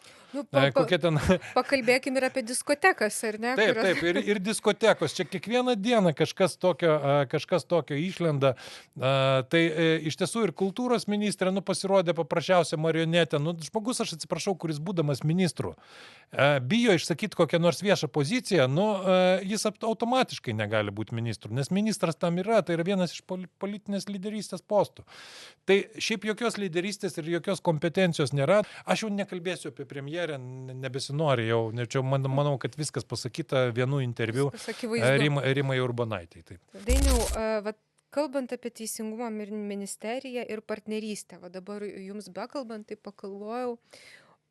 Pakalbėkime ir apie diskotekas, ar ne? Taip, ir diskotekos. Čia kiekvieną dieną kažkas tokio išlenda. Tai iš tiesų ir kultūros ministrė pasirodė paprasčiausia marionetė. Žmogus, aš atsiprašau, kuris būdamas ministru, bijo išsakyti kokią nors viešą poziciją, jis automatiškai negali būti ministru, nes ministras tam yra, tai yra vienas iš politinės lyderystės postų. Tai šiaip jokios lyderystės ir jokios kompetencijos nėra. Aš jau nekalbėsiu apie premjerę, nebesinori jau, manau, kad viskas pasakyta vienu interviu Rimai Urbonaitei. Dainiau, kalbant apie teisingumo ministeriją ir partnerystę, dabar jums bekalbant, tai pagalvojau,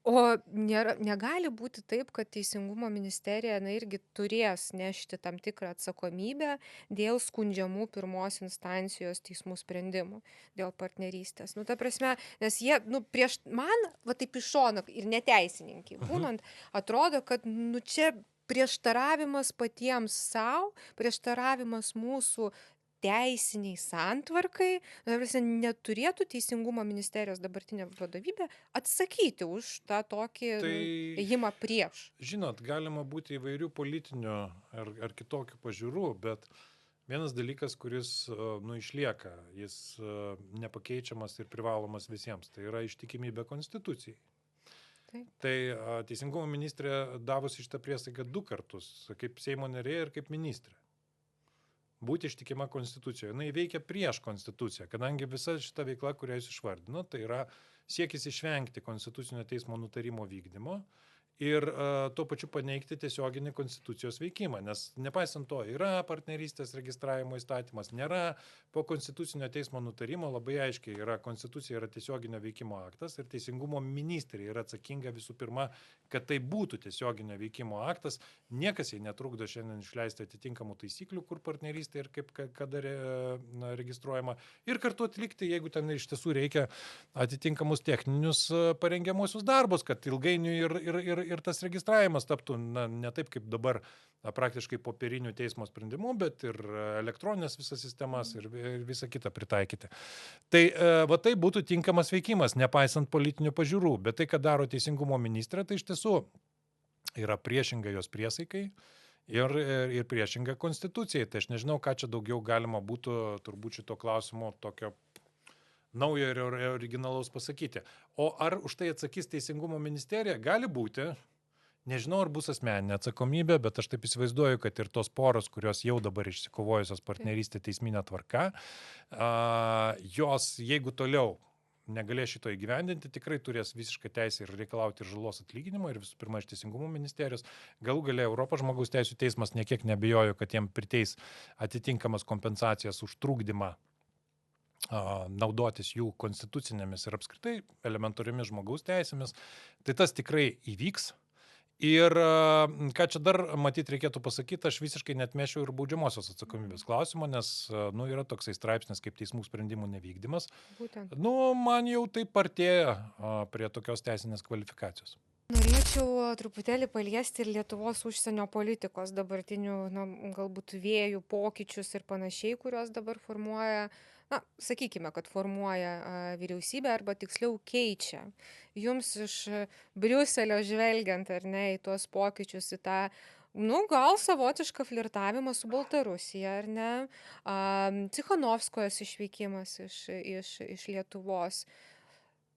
o negali būti taip, kad teisingumo ministerija irgi turės nešti tam tikrą atsakomybę dėl skundžiamų pirmos instancijos teismų sprendimų dėl partnerystės. Ta prasme, nes jie, prieš man, taip iš šono ir neteisininkai, būnant, atrodo, kad čia prieštaravimas patiems savo, prieštaravimas mūsų teisiniai santvarkai, neturėtų teisingumo ministerijos dabartinė vadovybė atsakyti už tą tokį ėjimą prieš. Žinot, galima būti įvairių politinių ar kitokių pažiūrų, bet vienas dalykas, kuris išlieka, jis nepakeičiamas ir privalomas visiems, tai yra ištikimybė konstitucijai. Taip. Tai teisingumo ministrė davusi šitą priesaiką 2 kartus, kaip Seimo narė ir kaip ministrė. Būti ištikima konstitucijoje. Jinai veikia prieš konstituciją, kadangi visa šita veikla, kurią jūs išvardino, tai yra siekis išvengti konstitucinio teismo nutarimo vykdymo ir tuo pačiu paneigti tiesioginį konstitucijos veikimą, nes nepaisant to yra partnerystės registravimo įstatymas, nėra po konstitucinio teismo nutarimo, labai aiškiai yra konstitucija yra tiesioginio veikimo aktas ir teisingumo ministrė yra atsakinga visų pirma, kad tai būtų tiesioginio veikimo aktas, niekas jai netrukdo šiandien išleisti atitinkamų taisyklių, kur partnerystė ir kaip kada registruojama ir kartu atlikti, jeigu ten iš tiesų reikia atitinkamus techninius parengiamuosius darbus, kad ilgainiui ir tas registravimas taptų ne taip kaip dabar praktiškai popierinių teismo sprendimų, bet ir elektroninės visas sistemas ir visą kitą pritaikyti. Tai tai būtų tinkamas veikimas, nepaisant politinių pažiūrų, bet tai, ką daro teisingumo ministrė, tai iš tiesų yra priešinga jos priesaikai ir priešinga konstitucijai. Tai aš nežinau, ką čia daugiau galima būtų turbūt šito klausimo tokio naujo ir originalaus pasakyti. O ar už tai atsakys teisingumo ministerija? Gali būti. Nežinau, ar bus asmeninė atsakomybė, bet aš taip įsivaizduoju, kad ir tos poros, kurios jau dabar išsikovojusios partnerystė teisminė tvarka, jos, jeigu toliau negalės šito įgyvendinti, tikrai turės visišką teisę ir reikalauti ir žalos atlyginimo ir visų pirma iš teisingumo ministerijos. Galų gale Europos žmogaus teisių teismas niekiek neabejojo, kad jiem priteis atitinkamas kompensacijas už trukdymą naudotis jų konstitucinėmis ir apskritai elementariomis žmogaus teisėmis. Tai tas tikrai įvyks. Ir ką čia dar matyti reikėtų pasakyti, aš visiškai netmešiau ir baudžiamosios atsakomybės klausimo, nes yra toksai straipsnis kaip teismų sprendimų nevykdymas. Būtent. Man jau taip artėja prie tokios teisinės kvalifikacijos. Norėčiau truputėlį paliesti ir Lietuvos užsienio politikos dabartinių, galbūt vėjų pokyčius ir panašiai, kuriuos dabar formuoja, sakykime, kad formuoja vyriausybė arba tiksliau keičia. Jums iš Briuselio žvelgiant, ar ne, į tuos pokyčius, į tą Nu, gal savotišką flirtavimą su Baltarusija, ar ne? Cichanovskojos išvykimas iš Lietuvos.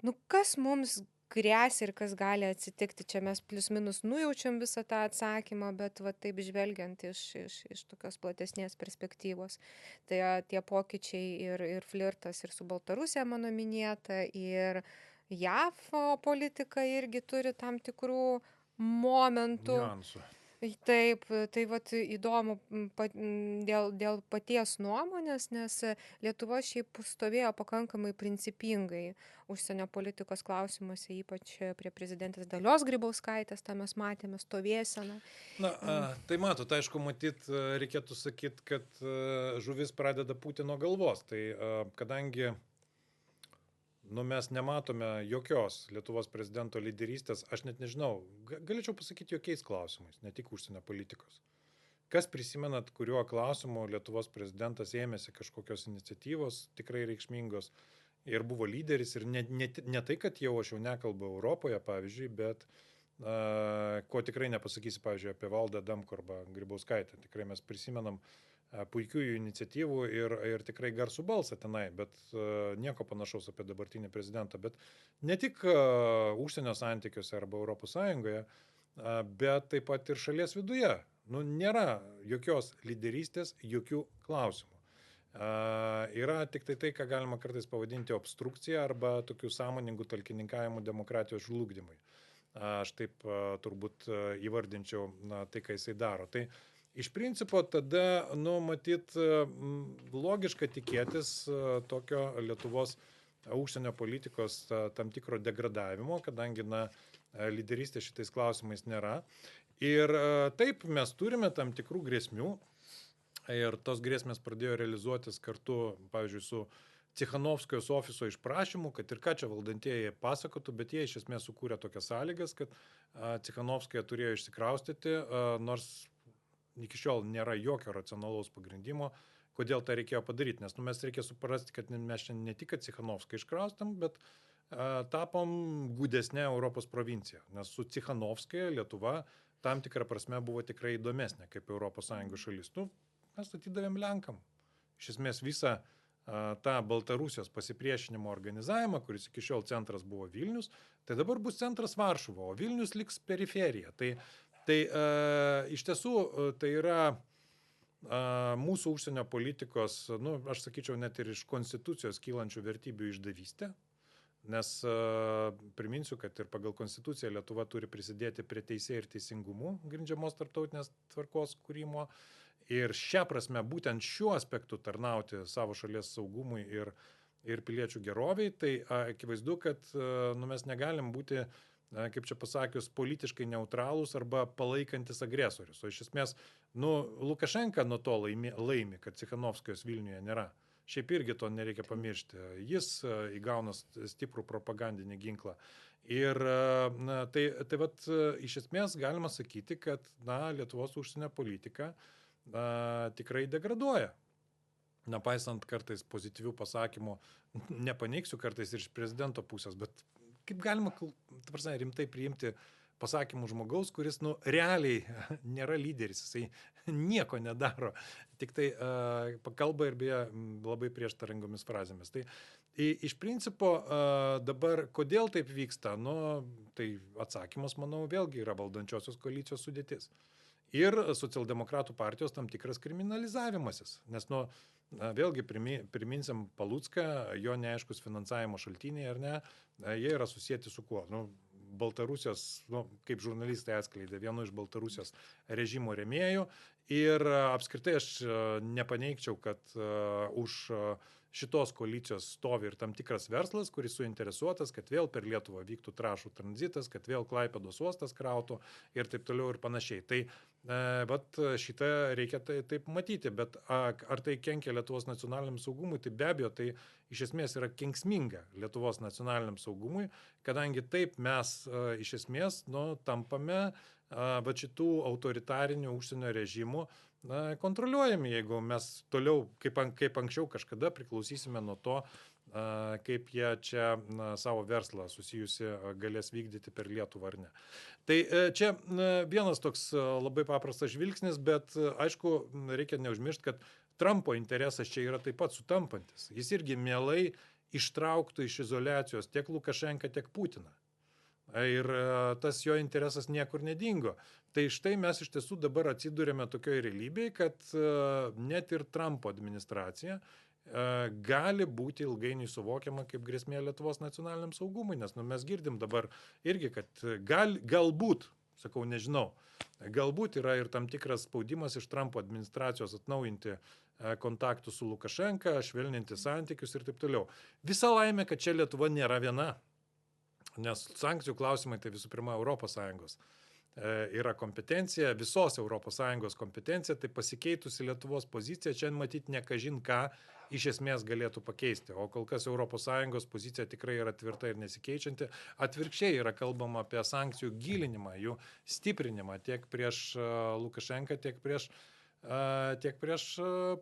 Nu, kas mums grėsia ir kas gali atsitikti? Čia mes plius minus nujaučiam visą tą atsakymą, bet va taip žvelgiant iš tokios platesnės perspektyvos. Tai tie pokyčiai ir flirtas ir su Baltarusija mano minėta, ir JAV politika irgi turi tam tikrų momentų. Niuansų. Taip, tai vat įdomu dėl paties nuomonės, nes Lietuva šiaip stovėjo pakankamai principingai užsienio politikos klausimuose, ypač prie prezidentės Dalios Grybauskaitės, tą mes matėme stovėseną. Na, tai matot, aišku, matyt, reikėtų sakyti, kad žuvis pradeda pūti nuo galvos. Tai kadangi mes nematome jokios Lietuvos prezidento lyderystės, aš net nežinau, galėčiau pasakyti jokiais klausimais, ne tik užsienio politikos. Kas prisimenat, kuriuo klausimu Lietuvos prezidentas ėmėsi kažkokios iniciatyvos tikrai reikšmingos ir buvo lyderis ir ne tai, kad aš jau nekalbu Europoje, pavyzdžiui, bet ko tikrai nepasakysi, pavyzdžiui, apie Valdą Adamkų arba Grybauskaitę. Tikrai mes prisimenam puikių iniciatyvų ir tikrai garsų balsą tenai, bet nieko panašaus apie dabartinį prezidentą. Bet ne tik užsienio santykiuose arba Europos Sąjungoje, bet taip pat ir šalies viduje. Nėra jokios lyderystės, jokių klausimų. Yra tik tai, ką galima kartais pavadinti obstrukcija arba tokių sąmoningų talkininkavimų demokratijos žlugdymui. Aš taip turbūt įvardinčiau tai, ką jisai daro. Tai iš principo tada, matyt, logiška tikėtis tokio Lietuvos užsienio politikos tam tikro degradavimo, kadangi, lyderystės šitais klausimais nėra. Ir taip, mes turime tam tikrų grėsmių ir tos grėsmės pradėjo realizuotis kartu, pavyzdžiui, su Cichanovskojos ofiso išprašymu, kad ir ką čia valdantieji pasakotų, bet jie iš esmės sukūrė tokias sąlygas, kad Cichanovskoja turėjo išsikraustyti, nors iki šiol nėra jokio racionalaus pagrindimo, kodėl tą reikėjo padaryti. Nes mes reikia suprasti, kad mes čia ne tik Cichanovską iškraustam, bet tapom gudesnė Europos provincija. Nes su Cichanovskaja Lietuva tam tikrą prasme buvo tikrai įdomesnė kaip Europos Sąjungos šalis. Mes atidavėm Lenkam. Iš esmės visą tą Baltarusijos pasipriešinimo organizavimą, kuris iki šiol centras buvo Vilnius, tai dabar bus centras Varšuva, o Vilnius liks periferija. Tai iš tiesų tai yra mūsų užsienio politikos, aš sakyčiau, net ir iš konstitucijos kylančių vertybių išdavystė, nes priminsiu, kad ir pagal konstituciją Lietuva turi prisidėti prie teisė ir teisingumų grindžiamos tarptautinės tvarkos kūrimo ir šią prasme būtent šiuo aspektu tarnauti savo šalies saugumui ir piliečių geroviai, tai akivaizdu, kad mes negalim būti, kaip čia pasakius, politiškai neutralūs arba palaikantis agresorius. O iš esmės, Lukašenka nuo to laimi, kad Cichanovskojos Vilniuje nėra. Šiaip irgi to nereikia pamiršti. Jis įgauna stiprų propagandinį ginklą. Ir tai vat, iš esmės galima sakyti, kad Lietuvos užsienio politika tikrai degraduoja. Nepaisant kartais pozityvių pasakymų, nepaneigsiu kartais ir iš prezidento pusės, bet kaip galima rimtai priimti pasakymų žmogaus, kuris realiai nėra lyderis, jisai nieko nedaro, tik tai kalba ir beje labai prieštaringomis frazėmis. Tai iš principo dabar kodėl taip vyksta, tai atsakymas, manau, vėlgi yra valdančiosios koalicijos sudėtis. Ir socialdemokratų partijos tam tikras kriminalizavimasis, nes vėlgi priminsim Palucką, jo neaiškus finansavimo šaltiniai ar ne, jie yra susijęti su kuo? Baltarusijos, kaip žurnalistai atskleidė, vienu iš Baltarusijos režimo rėmėjų ir apskritai aš nepaneigčiau, kad už šitos koalicijos stovi ir tam tikras verslas, kuris suinteresuotas, kad vėl per Lietuvą vyktų trąšų tranzitas, kad vėl Klaipėdos uostas krautų ir taip toliau ir panašiai. Tai šitą reikia taip matyti, bet ar tai kenkia Lietuvos nacionaliniam saugumui, tai be abejo, tai iš esmės yra kenksminga Lietuvos nacionaliniam saugumui, kadangi taip mes iš esmės tampame šitų autoritarinių užsienio režimų kontroliuojami, jeigu mes toliau, kaip anksčiau kažkada priklausysime nuo to, kaip jie čia savo verslą susijusi galės vykdyti per Lietuvą ar ne. Tai čia vienas toks labai paprastas žvilgsnis, bet aišku, reikia neužmiršti, kad Trumpo interesas čia yra taip pat sutampantis. Jis irgi mielai ištrauktų iš izoliacijos tiek Lukašenką, tiek Putiną. Ir tas jo interesas niekur nedingo. Tai štai mes iš tiesų dabar atsidūrėme tokioje realybėje, kad net ir Trumpo administracija gali būti ilgainiui suvokiama kaip grėsmė Lietuvos nacionaliniam saugumui, nes mes girdim dabar irgi, kad galbūt, sakau, nežinau, galbūt yra ir tam tikras spaudimas iš Trumpo administracijos atnaujinti kontaktų su Lukašenka, švelninti santykius ir taip toliau. Visa laimė, kad čia Lietuva nėra viena, nes sankcijų klausimai tai visų pirma ES yra kompetencija, visos ES kompetencija, tai pasikeitusi Lietuvos pozicija čia matyti ne kažin ką iš esmės galėtų pakeisti. O kol kas ES pozicija tikrai yra tvirta ir nesikeičianti. Atvirkščiai yra kalbama apie sankcijų gilinimą, jų stiprinimą tiek prieš Lukašenką, tiek prieš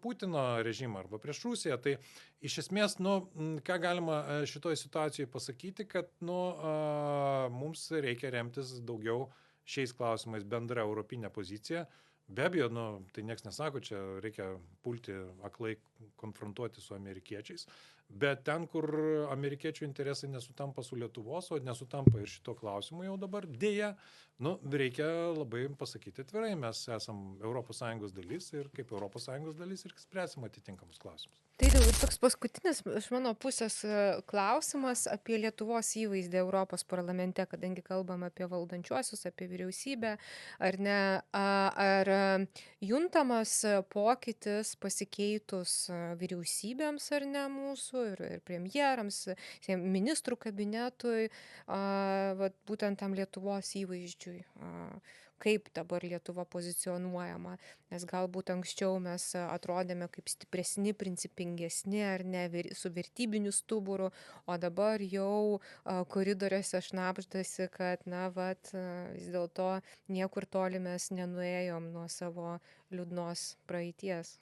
Putino režimą arba prieš Rusiją. Tai iš esmės, ką galima šitoje situacijoje pasakyti, kad mums reikia remtis daugiau šiais klausimais bendra europinė pozicija. Be abejo, tai nieks nesako, čia reikia pulti aklai konfrontuoti su amerikiečiais, bet ten, kur amerikiečių interesai nesutampa su Lietuvos, o nesutampa ir šito klausimu jau dabar dėja, reikia labai pasakyti atvirai, mes esam ES dalis ir kaip ES dalis ir spręsim atitinkamus klausimus. Tai ir toks paskutinis iš mano pusės klausimas apie Lietuvos įvaizdį Europos parlamente, kadangi kalbam apie valdančiuosius, apie vyriausybę, ar ne, ar juntamas pokytis pasikeitus vyriausybėms ar ne mūsų ir premjerams, ministrų kabinetui, būtent tam Lietuvos įvaizdžiui. Kaip dabar Lietuva pozicionuojama, nes galbūt anksčiau mes atrodėme kaip stipresni, principingesni ar ne, su vertybiniu stuburu, o dabar jau koridoriuose šnabždasi, kad vis dėlto niekur toli mes nenuėjom nuo savo liūdnos praeities.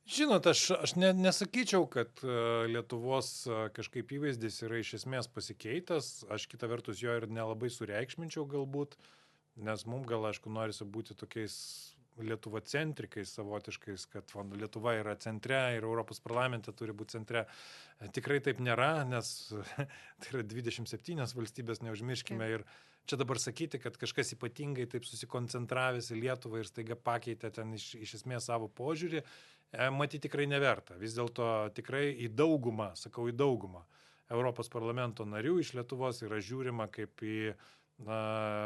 Žinot, aš nesakyčiau, kad Lietuvos kažkaip įvaizdis yra iš esmės pasikeitęs, aš kita vertus jo ir nelabai sureikšminčiau galbūt, nes mums gal, aišku, norisi būti tokiais Lietuvocentrikais savotiškais, kad Lietuva yra centre ir Europos parlamente turi būti centre. Tikrai taip nėra, nes tai yra 27 valstybės, neužmirškime. Ir čia dabar sakyti, kad kažkas ypatingai taip susikoncentravęs į Lietuvą ir staiga pakeitė ten iš esmės savo požiūrį, matyti tikrai neverta. Vis dėlto tikrai į daugumą Europos parlamento narių iš Lietuvos yra žiūrima kaip į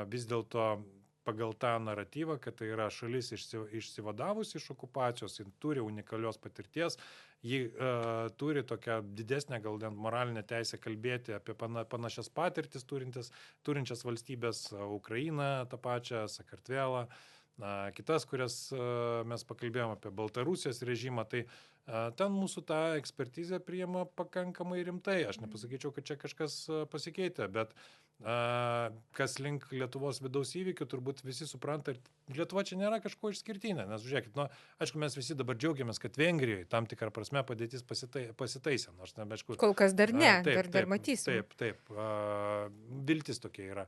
vis dėlto pagal tą naratyvą, kad tai yra šalis išsivadavusi iš okupacijos, ji turi unikalios patirties, ji turi tokią didesnę gal moralinę teisę kalbėti apie panašias patirtis turinčias valstybės, Ukrainą, tą pačią, Sakartvelą, kitas, kurias mes pakalbėjome apie Baltarusijos režimą, tai ten mūsų tą ekspertizę priima pakankamai rimtai. Aš nepasakyčiau, kad čia kažkas pasikeitė, bet kas link Lietuvos vidaus įvykių, turbūt visi supranta, ir Lietuva čia nėra kažko išskirtinė, nes žiūrėkit, aišku, mes visi dabar džiaugiamės, kad Vengrijoje tam tikrą prasme padėtis pasitaisė, nors aišku, kol kas dar ne, dar matysim. Taip, viltis tokia yra.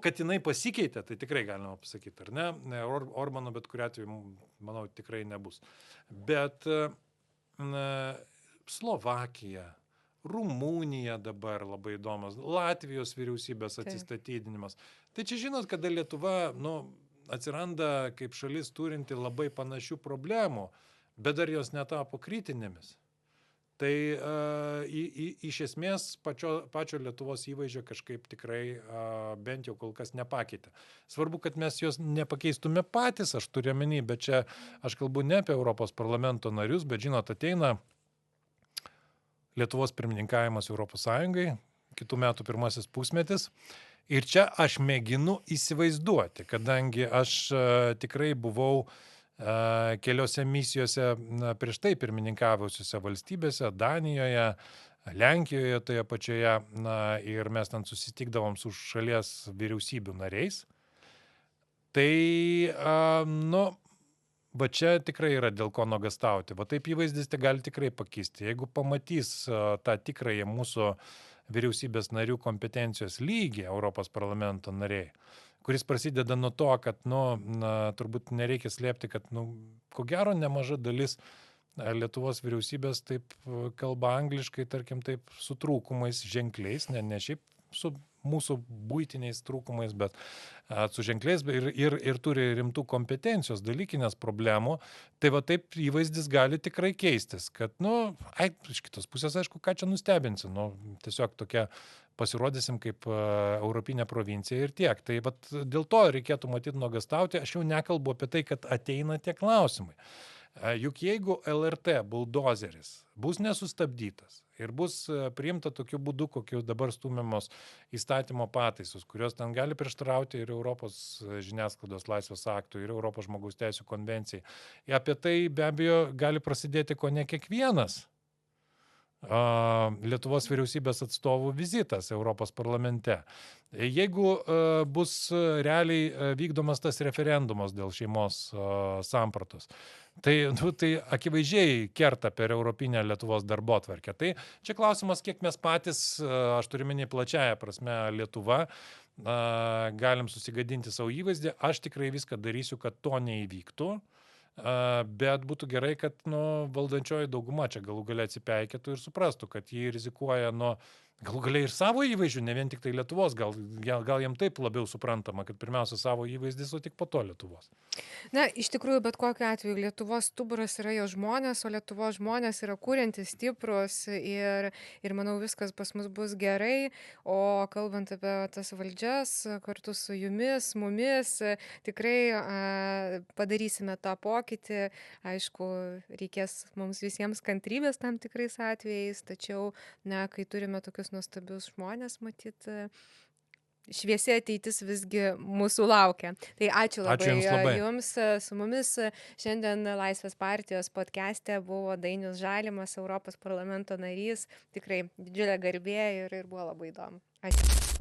Kad jinai pasikeitė, tai tikrai galima pasakyti, ar ne? Orbano bet kuriuo atveju, manau, tikrai nebus. Bet Slovakija, Rumunija dabar labai įdomas, Latvijos vyriausybės atsistatydinimas. Tai čia žinot, kada Lietuva atsiranda kaip šalis turinti labai panašių problemų, bet dar jos netapo kritinėmis. Tai iš esmės pačio Lietuvos įvaizdžio kažkaip tikrai bent jau kol kas nepakeitė. Svarbu, kad mes jos nepakeistume patys, aš turiu omeny, bet čia aš kalbu ne apie Europos parlamento narius, bet žinot, ateina Lietuvos pirmininkavimas Europos Sąjungai, kitų metų pirmasis pusmetis. Ir čia aš mėginu įsivaizduoti, kadangi aš tikrai buvau keliose misijose prieš tai pirmininkavusiose valstybėse, Danijoje, Lenkijoje toje pačioje, ir mes ten susitikdavom su šalies vyriausybių nariais. Tai, Va čia tikrai yra dėl ko nuogąstauti. Va taip įvaizdis tai gali tikrai pakisti. Jeigu pamatys tą tikrąją mūsų vyriausybės narių kompetencijos lygį Europos parlamento nariai, kuris prasideda nuo to, kad, nu, turbūt nereikia slėpti, kad, nu, ko gero nemaža dalis Lietuvos vyriausybės taip kalba angliškai, tarkim, taip su trūkumais ženkliais, ne šiaip su mūsų būtiniais trūkumais, bet su ženkliais ir turi rimtų kompetencijos, dalykinės problemų, tai va taip įvaizdis gali tikrai keistis, kad, nu, iš kitos pusės, aišku, ką čia nustebinsi, nu, tiesiog tokia pasirodysim kaip europinė provincija ir tiek. Tai vat dėl to reikėtų matyti nuogąstauti, aš jau nekalbu apie tai, kad ateina tie klausimai. Juk jeigu LRT buldozeris bus nesustabdytas ir bus priimta tokiu būdu, kokiu dabar stumiamos įstatymo pataisos, kurios ten gali prieštarauti ir Europos žiniasklaidos laisvės aktui, ir Europos žmogaus teisų konvencijai, apie tai be abejo gali prasidėti ko ne kiekvienas Lietuvos vyriausybės atstovų vizitas Europos parlamente. Jeigu bus realiai vykdomas tas referendumas dėl šeimos sampratos, tai akivaizdžiai kerta per europinę Lietuvos darbotvarkę. Tai čia klausimas, kiek mes patys, aš turiu menį plačiaja prasme Lietuva, galim susigadinti savo įvaizdį. Aš tikrai viską darysiu, kad to neįvyktų. Bet būtų gerai, kad valdančioji dauguma čia galų galia atsipeikėtų ir suprastų, kad jie rizikuoja galų galia ir savo įvaizdžių, ne vien tik tai Lietuvos, gal jiem taip labiau suprantama, kad pirmiausia savo įvaizdis, o tik po to Lietuvos. Na, iš tikrųjų, bet kokiu atveju Lietuvos stuburas yra jo žmonės, o Lietuvos žmonės yra kuriantys, stiprus ir manau viskas pas mus bus gerai. O kalbant apie tas valdžias, kartu su jumis, mumis, tikrai padarysime tą pokytį. Aišku, reikės mums visiems kantrybės tam tikrais atvejais, tačiau, kai turime tokius nuostabius žmonės, matyt, šviesi ateitis visgi mūsų laukia. Tai ačiū labai jums. Su mumis šiandien Laisvės partijos podcast'e buvo Dainius Žalimas, Europos parlamento narys. Tikrai didžiulė garbė ir buvo labai įdomu. Ačiū.